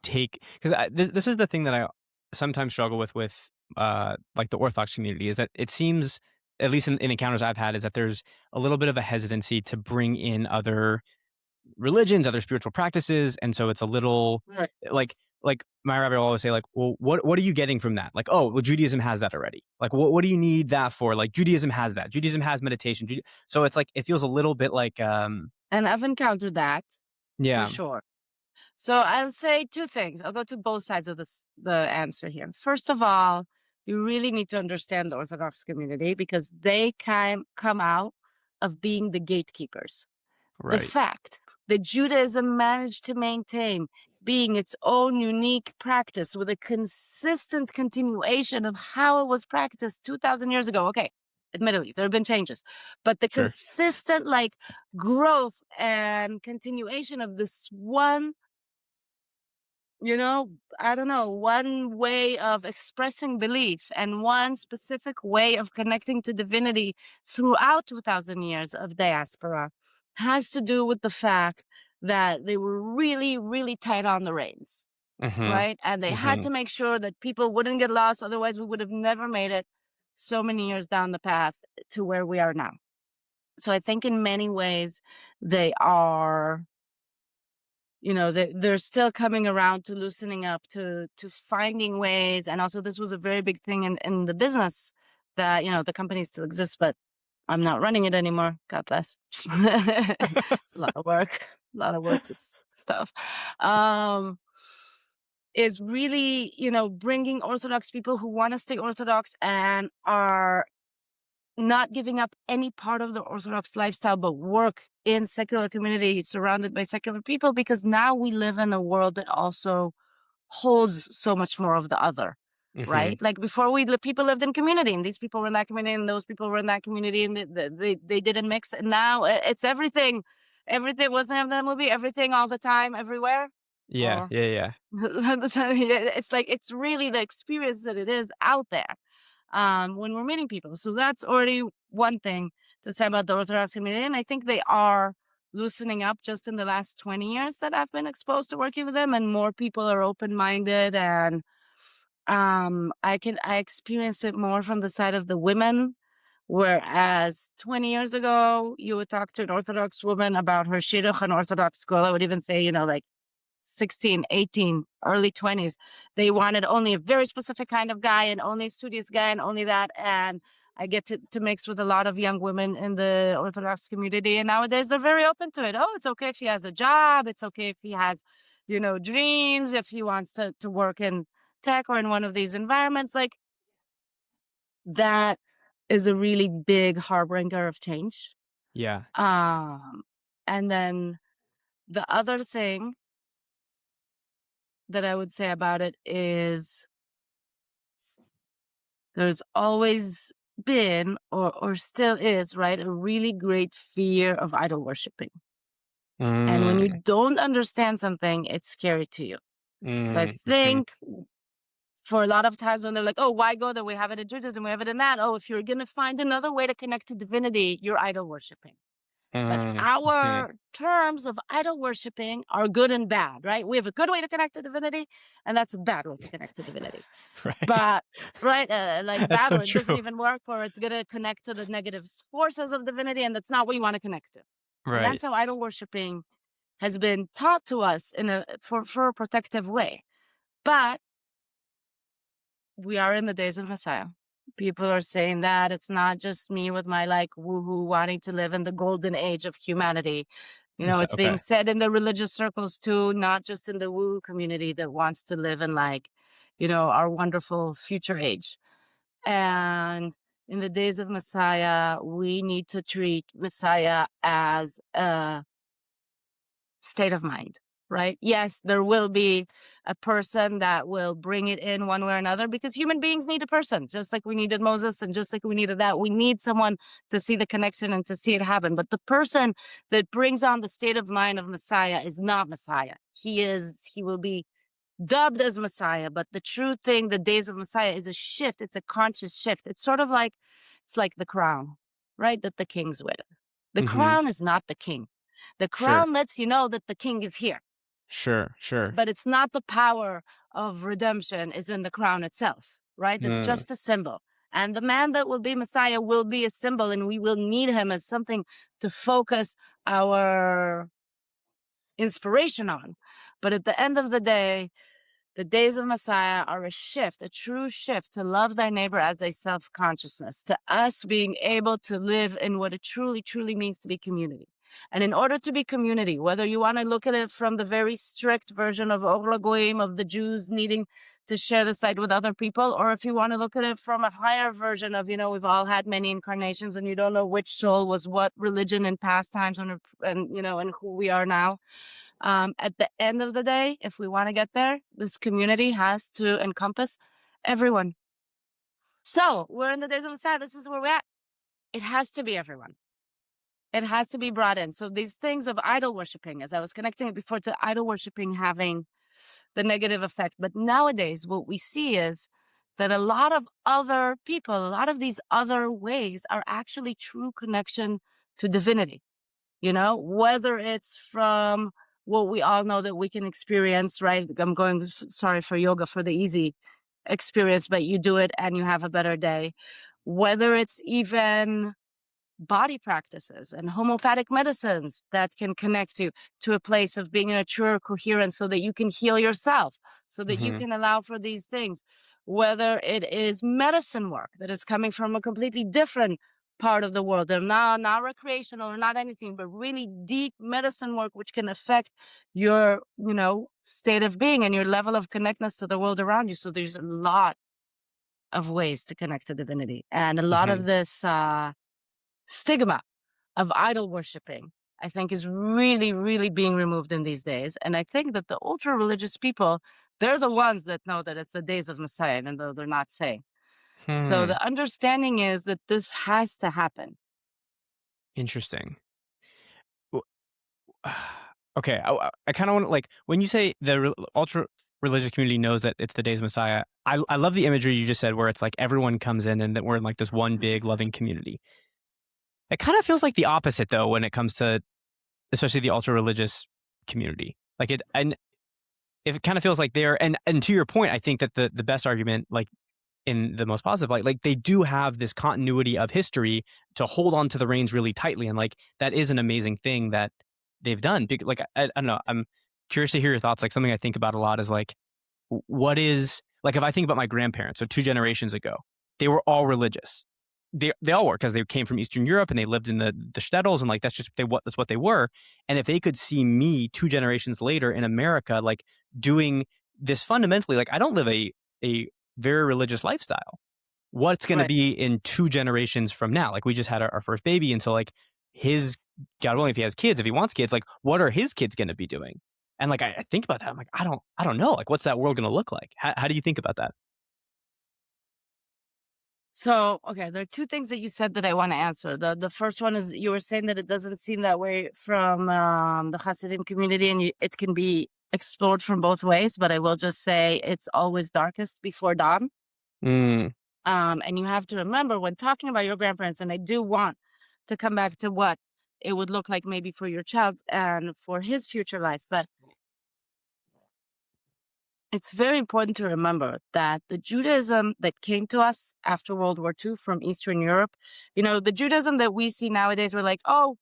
take, because this is the thing that I sometimes struggle with like the Orthodox community, is that it seems, at least in encounters I've had, is that there's a little bit of a hesitancy to bring in other religions, other spiritual practices, and so it's a little Right. like my rabbi will always say, like, well, what are you getting from that? Like, oh, well, Judaism has that already. Like, what do you need that for? Like, Judaism has that. Judaism has meditation. So it's like it feels a little bit like And I've encountered that for yeah, sure. So I'll say 2 things. I'll go to both sides of the answer here. First of all, you really need to understand the Orthodox community because they come out of being the gatekeepers. The right. fact that Judaism managed to maintain being its own unique practice with a consistent continuation of how it was practiced 2,000 years ago. Okay, admittedly, there have been changes, but the Sure. consistent growth and continuation of this one, I don't know, one way of expressing belief and one specific way of connecting to divinity throughout 2,000 years of diaspora has to do with the fact that they were really, really tight on the reins, Mm-hmm. right? And they had Mm-hmm. to make sure that people wouldn't get lost. Otherwise, we would have never made it so many years down the path to where we are now. So I think in many ways, they are they're still coming around to loosening up, to finding ways. And also this was a very big thing in the business that, the company still exists, but I'm not running it anymore. God bless. It's a lot of work. A lot of work, this stuff. Is really, bringing Orthodox people who want to stay Orthodox and are not giving up any part of the Orthodox lifestyle, but work in secular communities surrounded by secular people, because now we live in a world that also holds so much more of the other, Mm-hmm. right? Like before, people lived in community, and these people were in that community, and those people were in that community, and they didn't mix. And now it's everything. Everything, wasn't it that movie? Everything, all the time, everywhere. Yeah, Or yeah, yeah. it's like, it's really the experience that it is out there when we're meeting people. So that's already one thing to say about the Orthodox community. And I think they are loosening up just in the last 20 years that I've been exposed to working with them, and more people are open-minded. And I experience it more from the side of the women. Whereas 20 years ago, you would talk to an Orthodox woman about her shidduch, an Orthodox girl, I would even say, like 16, 18, early 20s. They wanted only a very specific kind of guy, and only a studious guy, and only that. And I get to mix with a lot of young women in the Orthodox community. And nowadays they're very open to it. Oh, it's okay if he has a job. It's okay if he has, dreams, if he wants to work in tech or in one of these environments. Like, that is a really big harbinger of change. Yeah. And then the other thing that I would say about it is there's always been, or still is, right, a really great fear of idol worshiping. And when you Mm, don't understand something, it's scary to you. So I mhm, think for a lot of times when they're like, oh, why go there? We have it in Judaism, we have it in that. Oh, if you're going to find another way to connect to divinity, you're idol worshiping. But mhm. our terms of idol worshiping are good and bad, right? We have a good way to connect to divinity, and that's a bad way to connect to divinity. Right. But, right, like That's bad, so or it doesn't true. even work, or it's going to connect to the negative forces of divinity, and that's not what you want to connect to. And Right. that's how idol worshiping has been taught to us for a protective way. But we are in the days of Messiah. People are saying that it's not just me with my like woohoo wanting to live in the golden age of humanity. It's being Okay. said in the religious circles too, not just in the woo community that wants to live in like, our wonderful future age. And in the days of Messiah, we need to treat Messiah as a state of mind, right? Yes, there will be a person that will bring it in one way or another, because human beings need a person, just like we needed Moses and just like we needed that. We need someone to see the connection and to see it happen. But the person that brings on the state of mind of Messiah is not Messiah. He will be dubbed as Messiah, but the true thing, the days of Messiah, is a shift. It's a conscious shift. It's sort of like, it's like the crown, right? That the kings wear. The Mhm. crown is not the king. The Sure. crown lets you know that the king is here, Sure, sure. but it's not the power of redemption is in the crown itself, right? It's Mm, just a symbol. And the man that will be Messiah will be a symbol, and we will need him as something to focus our inspiration on. But at the end of the day, the days of Messiah are a shift, a true shift to love thy neighbor as thyself consciousness, to us being able to live in what it truly, truly means to be community. And in order to be community, whether you want to look at it from the very strict version of Or Lagoim, of the Jews needing to share the site with other people, or if you want to look at it from a higher version of, we've all had many incarnations and you don't know which soul was what religion in past times, and who we are now. At the end of the day, if we want to get there, this community has to encompass everyone. So we're in the days of Messiah. This is where we're at. It has to be everyone. It has to be brought in. So these things of idol worshiping, as I was connecting it before to idol worshiping having the negative effect. But nowadays, what we see is that a lot of other people, a lot of these other ways are actually true connection to divinity. Whether it's from what we all know that we can experience, right? I'm going, sorry for yoga, for the easy experience, but you do it and you have a better day. Whether it's even body practices and homeopathic medicines that can connect you to a place of being in a truer coherence so that you can heal yourself, so that you mhm. can allow for these things. whether it is medicine work that is coming from a completely different part of the world. They're not recreational or not anything, but really deep medicine work, which can affect your, state of being and your level of connectedness to the world around you. So there's a lot of ways to connect to divinity, and a lot of Hmm. this stigma of idol worshiping, I think, is really, really being removed in these days. And I think that the ultra religious people, they're the ones that know that it's the days of Messiah, even though they're not saying. So Hmm. the understanding is that this has to happen. Interesting. Okay, I kind of want to, like, when you say the ultra religious community knows that it's the days of Messiah, I love the imagery you just said where it's like everyone comes in and that we're in like this one big loving community. It kind of feels like the opposite though when it comes to especially the ultra religious community. Like it, and if it kind of feels like they're, and to your point, I think that the best argument, like in the most positive light, like they do have this continuity of history to hold on to the reins really tightly, and like that is an amazing thing that they've done. Like I don't know, I'm curious to hear your thoughts. Like something I think about a lot is like what is, like if I think about my grandparents, so 2 generations ago, they were all religious. They all were because they came from Eastern Europe and they lived in the shtetls, and like that's what they were. And if they could see me 2 generations later in America, like doing this fundamentally, like I don't live a very religious lifestyle. What's going to Right. be in 2 generations from now? Like we just had our first baby, and so like his, God willing, if he has kids, if he wants kids, like what are his kids going to be doing? And like I think about that, I'm like I don't know, like what's that world going to look like? How do you think about that? So, okay, there are two things that you said that I want to answer. The first one is you were saying that it doesn't seem that way from the Hasidim community, and it can be explored from both ways. But I will just say it's always darkest before dawn. Mm, And you have to remember when talking about your grandparents, and I do want to come back to what it would look like maybe for your child and for his future life. But it's very important to remember that the Judaism that came to us after World War II from Eastern Europe, the Judaism that we see nowadays, we're like, oh,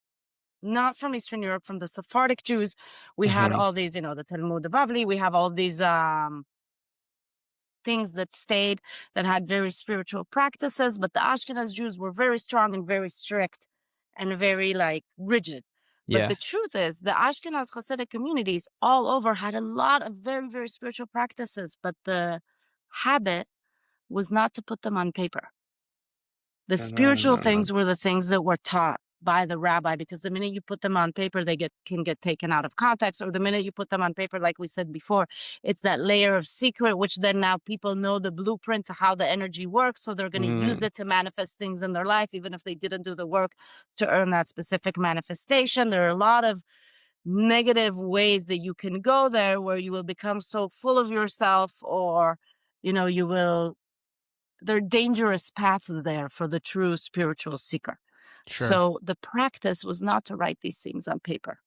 not from Eastern Europe, from the Sephardic Jews. We had hmm. all these, the Talmud Bavli, we have all these things that stayed, that had very spiritual practices, but the Ashkenaz Jews were very strong and very strict and very like rigid. But Yeah. the truth is, the Ashkenaz Hasidic communities all over had a lot of very, very spiritual practices, but the habit was not to put them on paper. The spiritual Uh, things were the things that were taught by the rabbi, because the minute you put them on paper, they can get taken out of context, or the minute you put them on paper, like we said before, it's that layer of secret, which then now people know the blueprint to how the energy works, so they're going to use mm, it to manifest things in their life, even if they didn't do the work to earn that specific manifestation. There are a lot of negative ways that you can go there, where you will become so full of yourself, or you will, there are dangerous paths there for the true spiritual seeker. sure. So the practice was not to write these things on paper.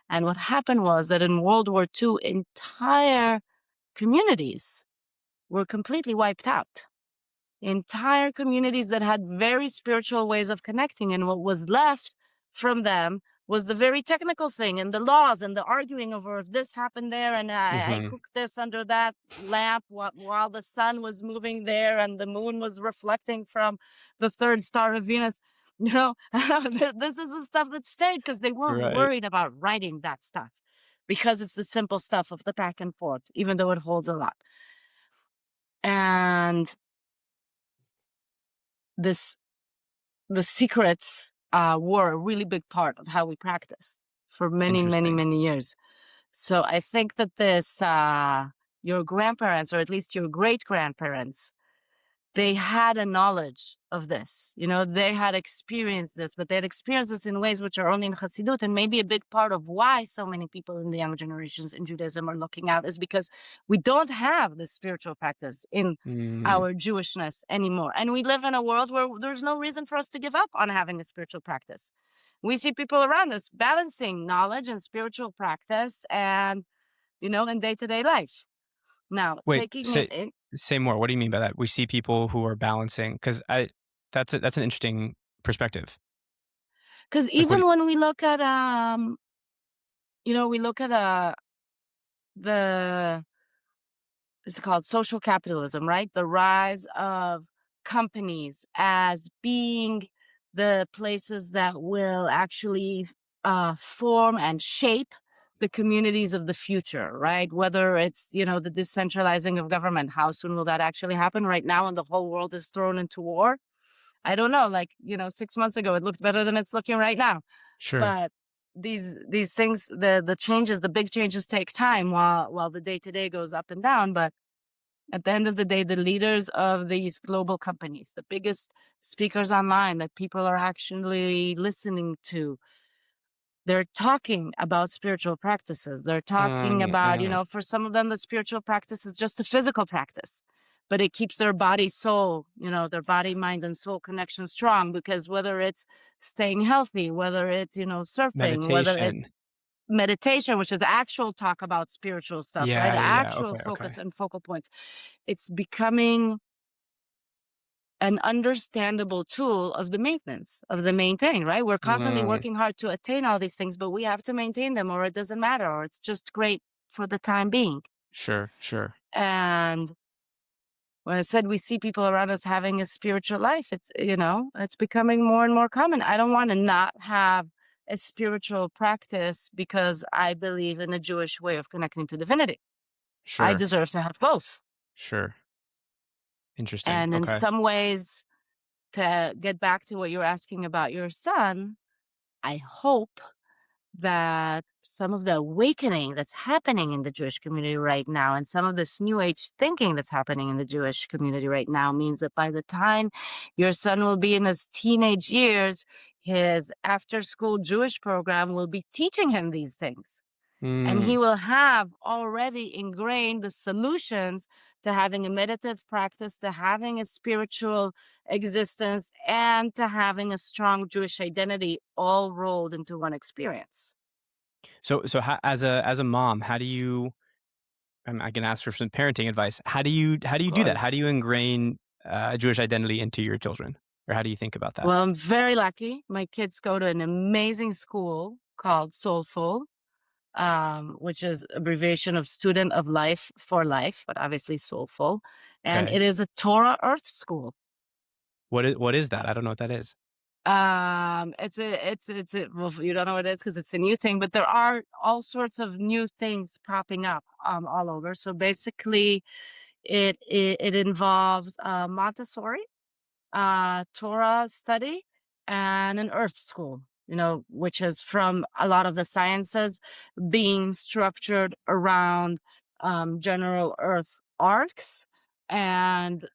And what happened was that in World War II, entire communities were completely wiped out. Entire communities that had very spiritual ways of connecting, and what was left from them was the very technical thing and the laws and the arguing over if this happened there, and I Hmm. cooked this under that lamp while the sun was moving there and the moon was reflecting from the third star of Venus. You know, this is the stuff that stayed because they weren't Right. worried about writing that stuff, because it's the simple stuff of the back and forth, even though it holds a lot. And this the secrets were a really big part of how we practiced for many, many, Interesting. many years. So I think that your grandparents, or at least your great grandparents, they had a knowledge of this. They had experienced this, but they had experienced this in ways which are only in Hasidut. And maybe a big part of why so many people in the young generations in Judaism are looking out is because we don't have this spiritual practice in Mm, our Jewishness anymore. And we live in a world where there's no reason for us to give up on having a spiritual practice. We see people around us balancing knowledge and spiritual practice and, in day to day life. Now, wait, taking it in, say more. What do you mean by that? We see people who are balancing, because that's an interesting perspective. because Like what? even when we look at, we look at the it's called social capitalism, right? The rise of companies as being the places that will actually form and shape the communities of the future, right? Whether it's, the decentralizing of government, how soon will that actually happen? Right now, when the whole world is thrown into war, I don't know. Like, 6 months ago, it looked better than it's looking right now. Sure. But these things, the changes, the big changes take time while the day to day goes up and down. But at the end of the day, the leaders of these global companies, the biggest speakers online that people are actually listening to, they're talking about spiritual practices. They're talking about, Yeah. for some of them, the spiritual practice is just a physical practice, but it keeps their body, soul, their body, mind, and soul connection strong, because whether it's staying healthy, whether it's, surfing, whether it's Meditation. meditation, which is actual talk about spiritual stuff, right? Yeah, yeah, yeah. Actual Okay, okay. focus and focal points. It's becoming an understandable tool of the maintenance, of the maintain, right? We're constantly Mm, working hard to attain all these things, but we have to maintain them or it doesn't matter, or it's just great for the time being. sure, sure, And when I said we see people around us having a spiritual life, it's becoming more and more common. I don't want to not have a spiritual practice because I believe in a Jewish way of connecting to divinity. I sure, deserve to have both. sure. Interesting. And in Okay. some ways, to get back to what you were asking about your son, I hope that some of the awakening that's happening in the Jewish community right now and some of this new age thinking that's happening in the Jewish community right now means that by the time your son will be in his teenage years, his after school Jewish program will be teaching him these things. And he Mm. will have already ingrained the solutions to having a meditative practice, to having a spiritual existence, and to having a strong Jewish identity all rolled into one experience. So as a mom, how do you I can ask for some parenting advice. How do Of you do that? How do course. you ingrain Jewish identity into your children? Or how do you think about that? Well, I'm very lucky. My kids go to an amazing school called Soulful, which is abbreviation of Student of Life for Life, but obviously Soulful. And Okay. it is a Torah Earth school. What is that? I don't know what that is. Well, you don't know what it is because it's a new thing, but there are all sorts of new things popping up all over. So basically, it involves Montessori, Torah study, and an Earth school. Which is from a lot of the sciences being structured around general Earth arcs and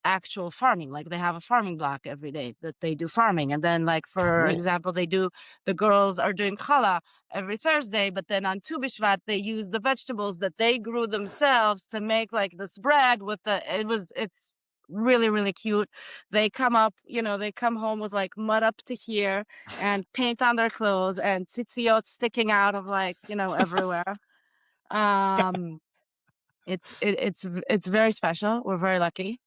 actual farming. Like they have a farming block every day that they do farming. And then like, for Cool. example, the girls are doing challah every Thursday, but then on Tu B'Shvat, they use the vegetables that they grew themselves to make like this bread it's really, really cute. They come home with like mud up to here and paint on their clothes and tzitziot sticking out of like, everywhere. Um, it's very special. We're very lucky.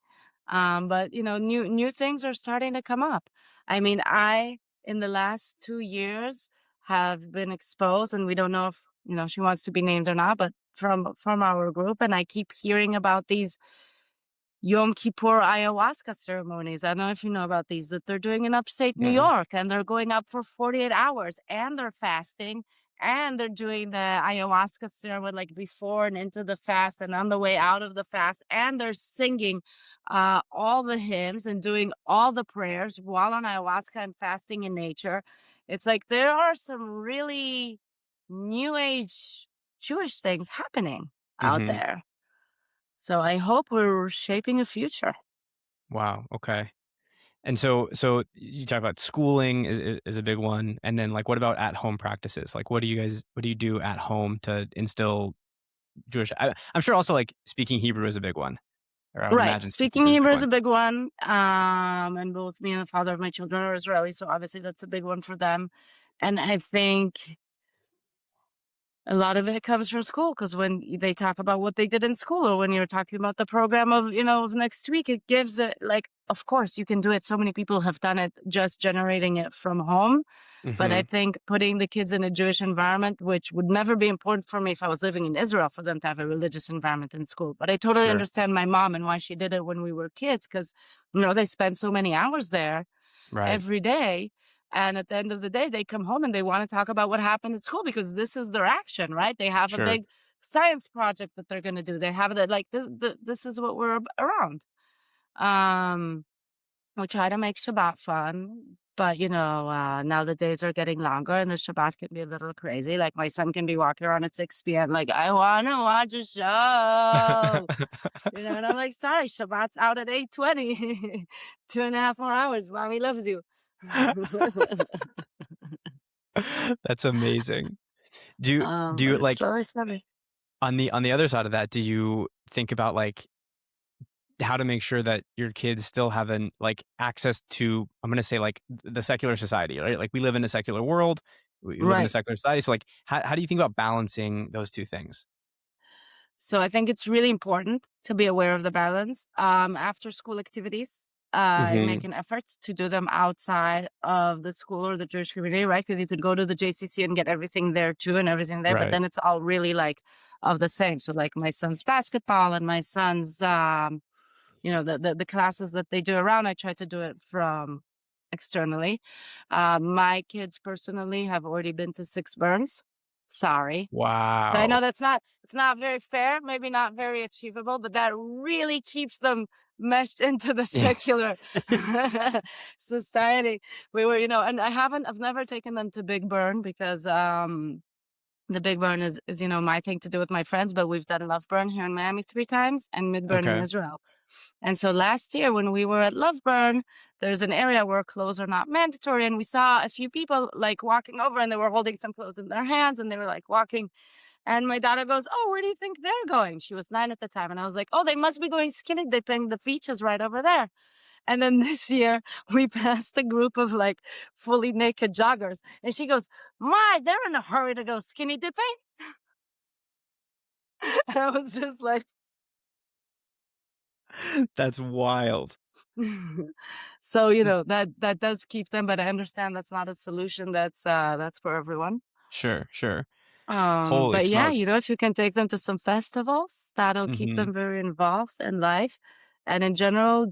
But new things are starting to come up. I mean, I in the last 2 years have been exposed, and we don't know if she wants to be named or not, but from our group, and I keep hearing about these Yom Kippur ayahuasca ceremonies. I don't know if you know about these, that they're doing in upstate New Mm. York, and they're going up for 48 hours, and they're fasting, and they're doing the ayahuasca ceremony like before and into the fast and on the way out of the fast, and they're singing all the hymns and doing all the prayers while on ayahuasca and fasting in nature. It's like there are some really new age Jewish things happening out Mhm. there. So I hope we're shaping a future. Wow. Okay. And so you talk about schooling is a big one, and then like what about at home practices? Like what do you do at home to instill Jewish? I'm sure also like speaking Hebrew is a big one, or I would Right. imagine speaking Speaking Hebrew is a big Hebrew is one. a big one. And both me and the father of my children are Israeli, so obviously that's a big one for them. And I think a lot of it comes from school because when they talk about what they did in school, or when you're talking about the program of next week, it gives it like, of course, you can do it. So many people have done it just generating it from home. But I Mhm. think putting the kids in a Jewish environment, which would never be important for me if I was living in Israel, for them to have a religious environment in school. But I totally Sure. understand my mom and why she did it when we were kids, because, they spend so many hours there Right. every day. And at the end of the day, they come home and they want to talk about what happened at school because this is their action, right? They have a Sure. big science project that they're going to do. They have it like this is what we're around. Um, we try to make Shabbat fun, but now the days are getting longer and the Shabbat can be a little crazy. Like my son can be walking around at 6 p.m. like, I want to watch a show. And I'm like, sorry, Shabbat's out at 8:20. 2.5 more hours. Mommy loves you. That's amazing. Do you But it's like totally funny. on the other side of that, do you think about like how to make sure that your kids still have an like access to I'm gonna say like the secular society, right? Like we live in a secular world, we live in a Right. secular society. So like how do you think about balancing those two things? So I think it's really important to be aware of the balance. After school activities, I Hmm. make an effort to do them outside of the school or the Jewish community, right? Because you could go to the JCC and get everything there too and everything there, but Right. then it's all really like of the same. So like my son's basketball and my son's, the classes that they do around, I try to do it from externally. My kids personally have already been to 6 burns. Sorry. So I know Wow. it's not very fair, maybe not very achievable, but that really keeps them meshed into the Yeah. secular society. We were, and I've never taken them to Big Burn because the Big Burn is my thing to do with my friends, but we've done Love Burn here in Miami 3 times and Mid Burn in Okay. Israel. And so last year when we were at Love Burn, there's an area where clothes are not mandatory, and we saw a few people like walking over and they were holding some clothes in their hands and they were like walking, and my daughter goes, "Oh, where do you think they're going?" She was 9 at the time. And I was like, "Oh, they must be going skinny dipping. The beach is right over there." And then this year, we passed a group of like fully naked joggers. And she goes, "My, they're in a hurry to go skinny dipping." And I was just like, That's wild. so, that does keep them, but I understand that's not a solution that's for everyone. Sure, sure. Holy But yeah, smokes. if you can take them to some festivals, that'll keep Mhm. them very involved in life. And in general,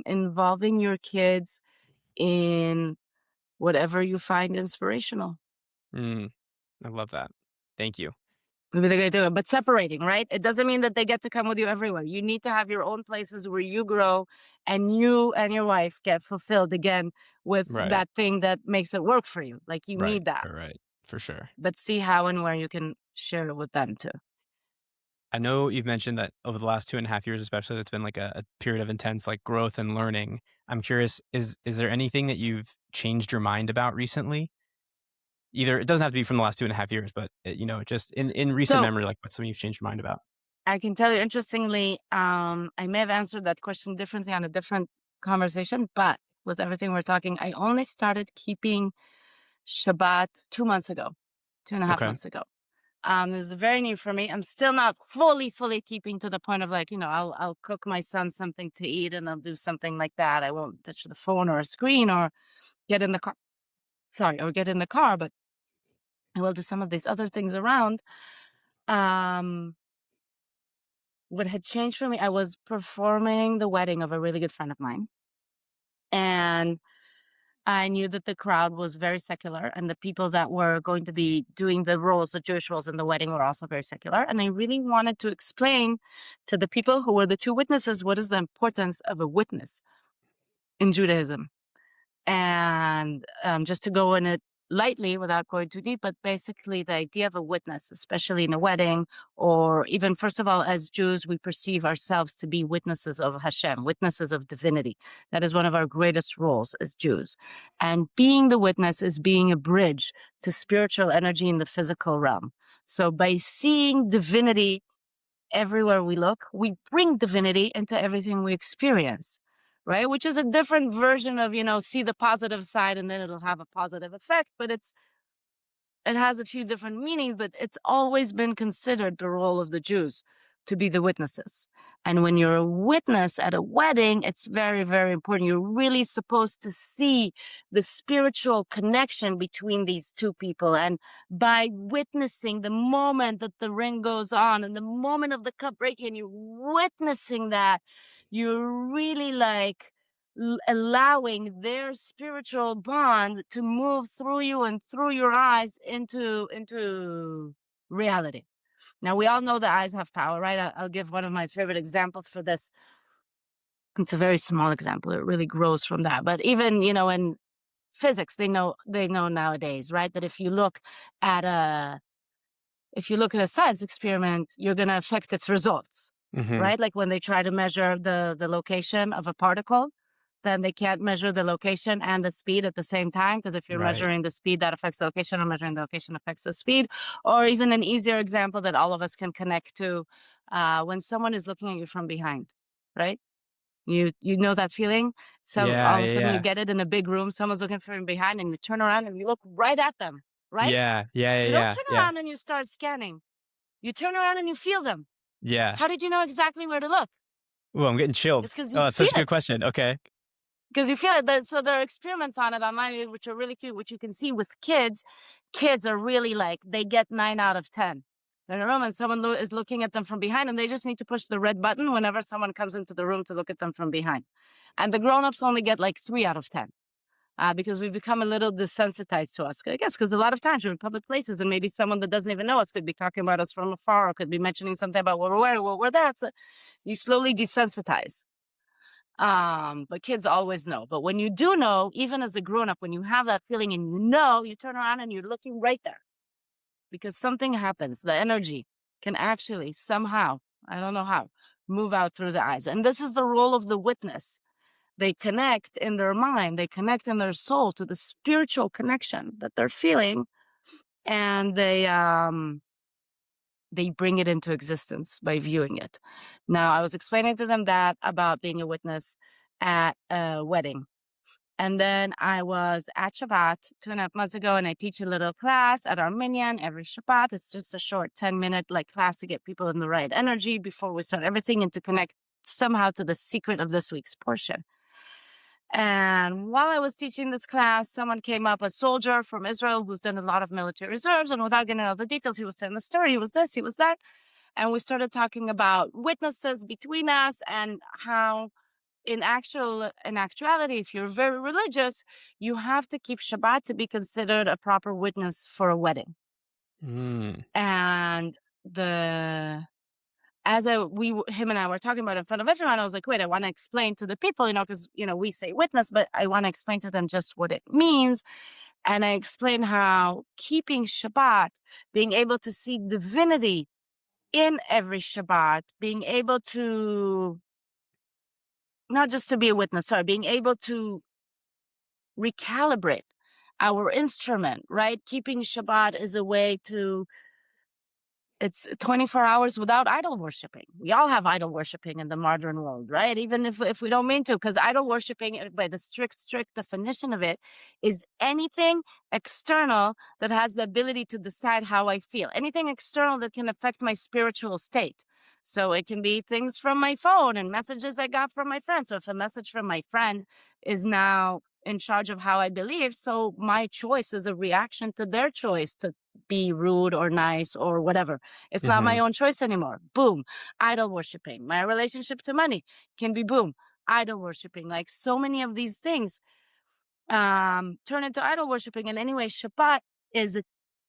involving your kids in whatever you find inspirational. Mm, I love that. Thank you. Maybe they're gonna do it, but separating, right? It doesn't mean that they get to come with you everywhere. You need to have your own places where you grow and you and your wife get fulfilled again with Right. that thing that makes it work for you. Like you Right. need that, Right, right. For sure. but see how and where you can share it with them too. I know you've mentioned that over the last 2.5 years, especially, that's been like a period of intense like growth and learning. I'm curious, is there anything that you've changed your mind about recently? Either it doesn't have to be from the last 2.5 years, but just in recent So memory, like what's something you've changed your mind about? I can tell you, interestingly, I may have answered that question differently on a different conversation, but with everything we're talking, I only started keeping Shabbat 2 months ago, two and a half Okay. months ago. This is very new for me. I'm still not fully keeping to the point of like, I'll cook my son something to eat and I'll do something like that. I won't touch the phone or a screen or get in the car. Sorry, or get in the car, but I will do some of these other things around. Um, what had changed for me, I was performing the wedding of a really good friend of mine. And I knew that the crowd was very secular, and the people that were going to be doing the roles, the Jewish roles in the wedding, were also very secular. And I really wanted to explain to the people who were the two witnesses what is the importance of a witness in Judaism. And just to go in it lightly without going too deep, but basically the idea of a witness, especially in a wedding, or even first of all, as Jews, we perceive ourselves to be witnesses of Hashem, witnesses of divinity. That is one of our greatest roles as Jews. And being the witness is being a bridge to spiritual energy in the physical realm. So by seeing divinity everywhere we look, we bring divinity into everything we experience, right? Which is a different version of, see the positive side and then it'll have a positive effect, but it has a few different meanings, but it's always been considered the role of the Jews. to be the witnesses. And when you're a witness at a wedding, it's very, very important. You're really supposed to see the spiritual connection between these two people. And by witnessing the moment that the ring goes on and the moment of the cup breaking, you're witnessing that, you're really like allowing their spiritual bond to move through you and through your eyes into reality. Now, we all know the eyes have power, right? I'll give one of my favorite examples for this. It's a very small example. It really grows from that. But even, in physics, they know nowadays, right? That if you look at a science experiment, you're going to affect its results, right? Like when they try to measure the location of a particle, then they can't measure the location and the speed at the same time, because if you're Right. measuring the speed, that affects the location, or measuring the location affects the speed. Or even an easier example that all of us can connect to, when someone is looking at you from behind, right? You know that feeling? So Yeah, all of a yeah, sudden you yeah. get it in a big room, someone's looking from behind, and you turn around and you look right at them, right? Yeah, yeah, yeah, You don't yeah, turn yeah. around and you start scanning. You turn around and you feel them. Yeah. How did you know exactly where to look? Ooh, I'm getting chills. It's because you Oh, it's feel such a good it. question. Okay. Because you feel it. So there are experiments on it online, which are really cute, which you can see with kids. Kids are really like, they get 9 out of 10. They're in a room and someone is looking at them from behind, and they just need to push the red button whenever someone comes into the room to look at them from behind. And the grown-ups only get like 3 out of 10. Because we've become a little desensitized to us. I guess because a lot of times we're in public places and maybe someone that doesn't even know us could be talking about us from afar, or could be mentioning something about what we're wearing, what we're that. So you slowly desensitize. But kids always know. But when you do know, even as a grown up, when you have that feeling and you turn around and you're looking right there, because something happens. The energy can actually somehow, I don't know how, move out through the eyes. And this is the role of the witness. They connect in their mind, they connect in their soul to the spiritual connection that they're feeling, and they bring it into existence by viewing it. Now, I was explaining to them that about being a witness at a wedding. And then I was at Shabbat 2.5 months ago, and I teach a little class at Armenian every Shabbat. It's just a short 10-minute like class to get people in the right energy before we start everything, and to connect somehow to the secret of this week's portion. And while I was teaching this class, someone came up, a soldier from Israel who's done a lot of military reserves, and without getting all the details, he was telling the story, he was this, he was that. And we started talking about witnesses between us, and how in actuality, if you're very religious, you have to keep Shabbat to be considered a proper witness for a wedding. Mm. And him and I were talking about it in front of everyone, I was like, wait, I want to explain to the people, because, we say witness, but I want to explain to them just what it means. And I explained how keeping Shabbat, being able to see divinity in every Shabbat, being able to, not just to be a witness, sorry, being able to recalibrate our instrument, right? Keeping Shabbat is a way to, it's 24 hours without idol worshiping. We all have idol worshiping in the modern world, right? Even if we don't mean to, because idol worshiping, by the strict definition of it, is anything external that has the ability to decide how I feel, anything external that can affect my spiritual state. So it can be things from my phone and messages I got from my friend. So if a message from my friend is now in charge of how I believe, so my choice is a reaction to their choice to be rude or nice or whatever. It's not my Mhm. own choice anymore. Boom. Idol worshiping. My relationship to money can be boom. Idol worshiping. Like so many of these things turn into idol worshiping. And anyway, Shabbat is a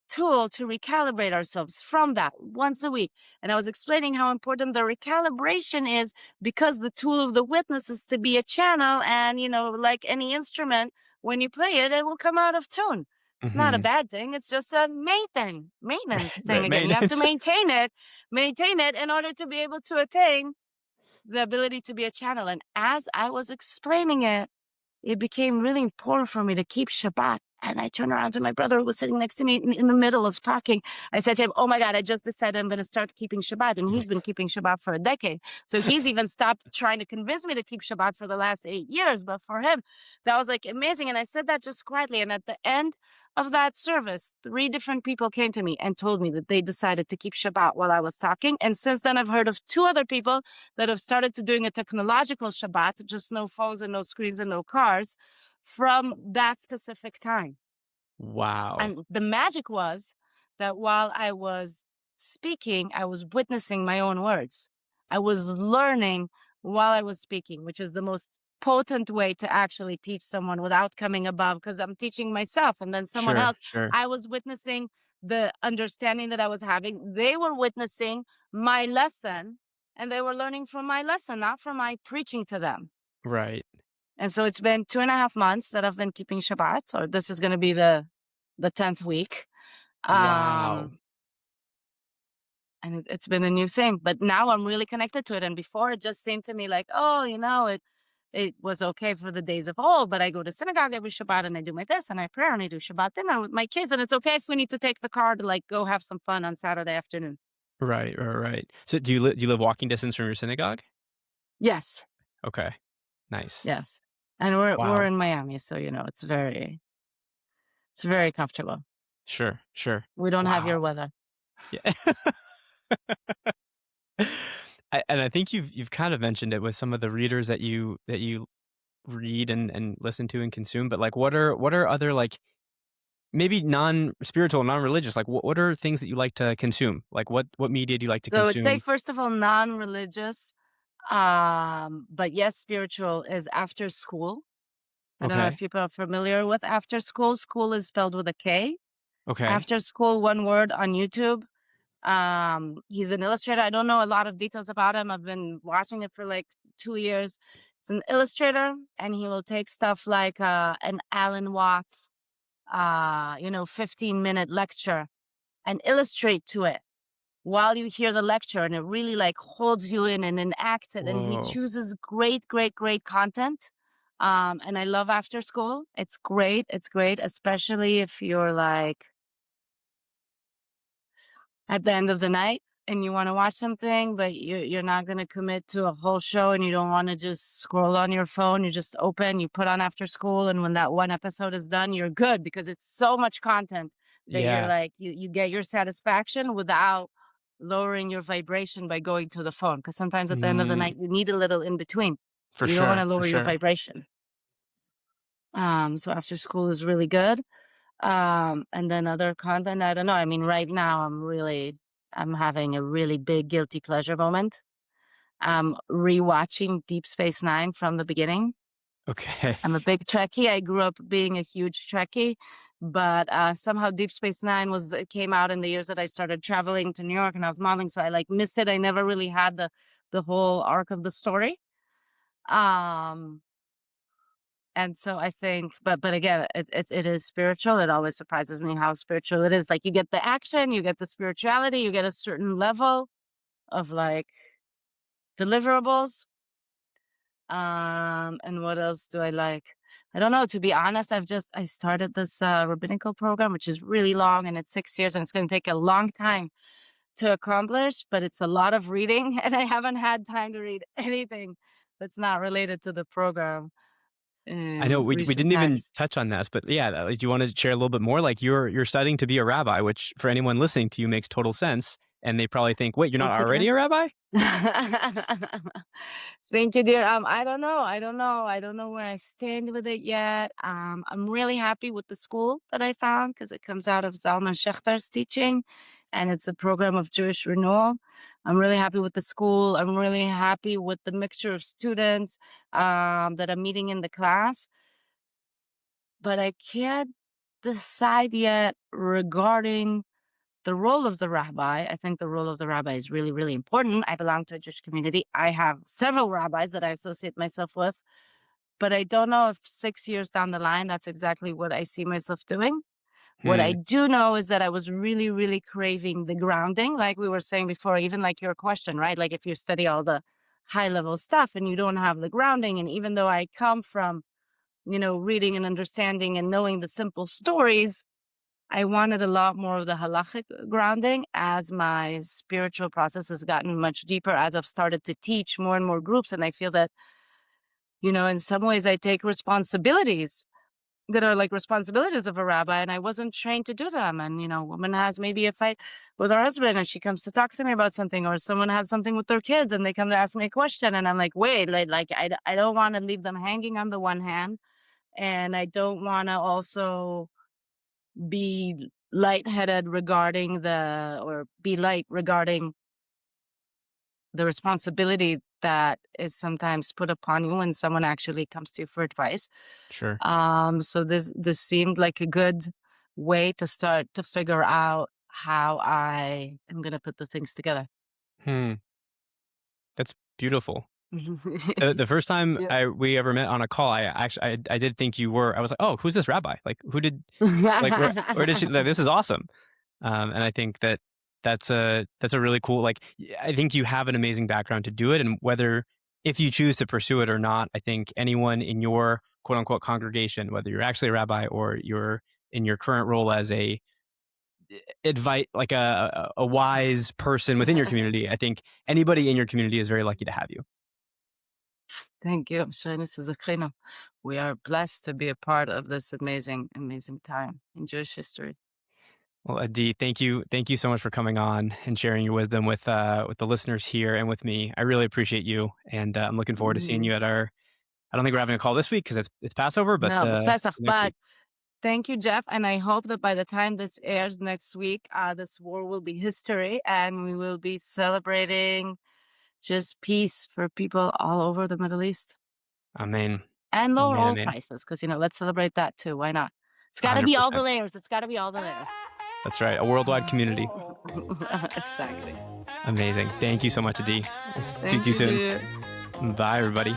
tool to recalibrate ourselves from that once a week. And I was explaining how important the recalibration is, because the tool of the witness is to be a channel, and like any instrument, when you play it, it will come out of tune. It's not a Mhm. bad thing. It's just a maintenance thing. Right, Again, you have to maintenance. maintain it in order to be able to attain the ability to be a channel. And as I was explaining it, it became really important for me to keep Shabbat. And I turned around to my brother who was sitting next to me in the middle of talking. I said to him, oh my God, I just decided I'm going to start keeping Shabbat. And he's been keeping Shabbat for a decade. So he's even stopped trying to convince me to keep Shabbat for the last 8 years. But for him, that was like amazing. And I said that just quietly. And at the end of that service, 3 different people came to me and told me that they decided to keep Shabbat while I was talking. And since then, I've heard of 2 other people that have started to doing a technological Shabbat, just no phones and no screens and no cars, from that specific time. Wow. And the magic was that while I was speaking, I was witnessing my own words. I was learning while I was speaking, which is the most potent way to actually teach someone without coming above, because I'm teaching myself and then someone Sure, else. sure. I was witnessing the understanding that I was having. They were witnessing my lesson and they were learning from my lesson, not from my preaching to them. Right. And so it's been 2.5 months that I've been keeping Shabbat, or this is going to be the 10th week. Wow. Um, and it's been a new thing, but now I'm really connected to it. And before it just seemed to me like, oh, it was okay for the days of old, but I go to synagogue every Shabbat and I do my this and I pray and I do Shabbat dinner with my kids. And it's okay if we need to take the car to like go have some fun on Saturday afternoon. Right, right, right. So do you live walking distance from your synagogue? Yes. Okay. Nice. Yes. And we're Wow. in Miami, so it's very comfortable. Sure, sure. We don't have Wow. your weather. Yeah. And I think you've kind of mentioned it with some of the readers that you read and listen to and consume, but like what are other like maybe non-spiritual, non-religious, like what are things that you like to consume? Like what media do you like to So I would say, consume? first of all, non-religious, but yes, spiritual is after school. I don't know if Okay. people are familiar with after school. School is spelled with a K. Okay. After school, one word on YouTube. He's an illustrator. I don't know a lot of details about him. I've been watching it for like 2 years. It's an illustrator, and he will take stuff like an Alan Watts, 15-minute lecture and illustrate to it while you hear the lecture, and it really like holds you in and enacts it. And he Whoa. chooses great, great, great content. And I love after school. It's great. It's great, especially if you're like at the end of the night and you want to watch something, but you're not going to commit to a whole show and you don't want to just scroll on your phone. You just open, you put on after school, and when that one episode is done, you're good because it's so much content that you're Yeah. like you get your satisfaction without lowering your vibration by going to the phone. Because sometimes at the end of the Mm, night, you need a little in between. for You don't want sure, to for lower your sure. vibration. So after school is really good. And then other content, I don't know. I mean, right now I'm having a really big guilty pleasure moment. I'm rewatching Deep Space Nine from the beginning. Okay. I'm a big Trekkie. I grew up being a huge Trekkie, but somehow Deep Space Nine it came out in the years that I started traveling to New York and I was modeling, so I like missed it. I never really had the whole arc of the story. Um, And so I think, but again, it is spiritual. It always surprises me how spiritual it is. Like you get the action, you get the spirituality, you get a certain level of like deliverables. And what else do I like? I don't know. To be honest, I started this rabbinical program, which is really long and it's 6 years and it's going to take a long time to accomplish, but it's a lot of reading and I haven't had time to read anything that's not related to the program I know in we recent didn't even times. touch on this, but yeah, do you want to share a little bit more? Like you're studying to be a rabbi, which for anyone listening to you makes total sense, and they probably think, "Wait, you're not Thank you, dear. already a rabbi?" Thank you, dear. I don't know. I don't know. I don't know where I stand with it yet. I'm really happy with the school that I found because it comes out of Zalman Schechter's teaching, and it's a program of Jewish renewal. I'm really happy with the school. I'm really happy with the mixture of students that I'm meeting in the class. But I can't decide yet regarding the role of the rabbi. I think the role of the rabbi is really, really important. I belong to a Jewish community. I have several rabbis that I associate myself with, but I don't know if 6 years down the line, that's exactly what I see myself doing. What I Hmm. do know is that I was really, really craving the grounding, like we were saying before, even like your question, right? Like if you study all the high level stuff and you don't have the grounding, and even though I come from, reading and understanding and knowing the simple stories, I wanted a lot more of the halachic grounding as my spiritual process has gotten much deeper, as I've started to teach more and more groups. And I feel that, in some ways I take responsibilities that are like responsibilities of a rabbi, and I wasn't trained to do them. And woman has maybe a fight with her husband, and she comes to talk to me about something, or someone has something with their kids, and they come to ask me a question, and I'm like, wait, I don't want to leave them hanging on the one hand, and I don't want to also be lightheaded regarding or be light regarding the responsibility that is sometimes put upon you when someone actually comes to you for advice. Sure. So this seemed like a good way to start to figure out how I am gonna put the things together. Hmm. That's beautiful. The first time Yeah. we ever met on a call, I actually I did think you were. I was like, oh, who's this rabbi? Like, who did like where did she? Like, this is awesome. And I think that that's a really cool. Like, I think you have an amazing background to do it, and whether if you choose to pursue it or not, I think anyone in your quote unquote congregation, whether you're actually a rabbi or you're in your current role as a advice like a wise person within your community, I think anybody in your community is very lucky to have you. Thank you. Shaynis is a chino. We are blessed to be a part of this amazing, amazing time in Jewish history. Well, Adi, thank you so much for coming on and sharing your wisdom with the listeners here and with me. I really appreciate you, and I'm looking forward to seeing Mhm. you at our. I don't think we're having a call this week because it's Passover, but No, but Pesach. next But week. thank you, Jeff. And I hope that by the time this airs next week, this war will be history, and we will be celebrating just peace for people all over the Middle East Amen. and lower Amen. oil Amen. prices. Because let's celebrate that too. Why not? It's got to be all the 100%. layers. It's got to be all the layers. That's right. A worldwide community. Exactly. Amazing. Thank you so much, Adi. I'll speak Thank to you you, soon. dear. Bye, everybody.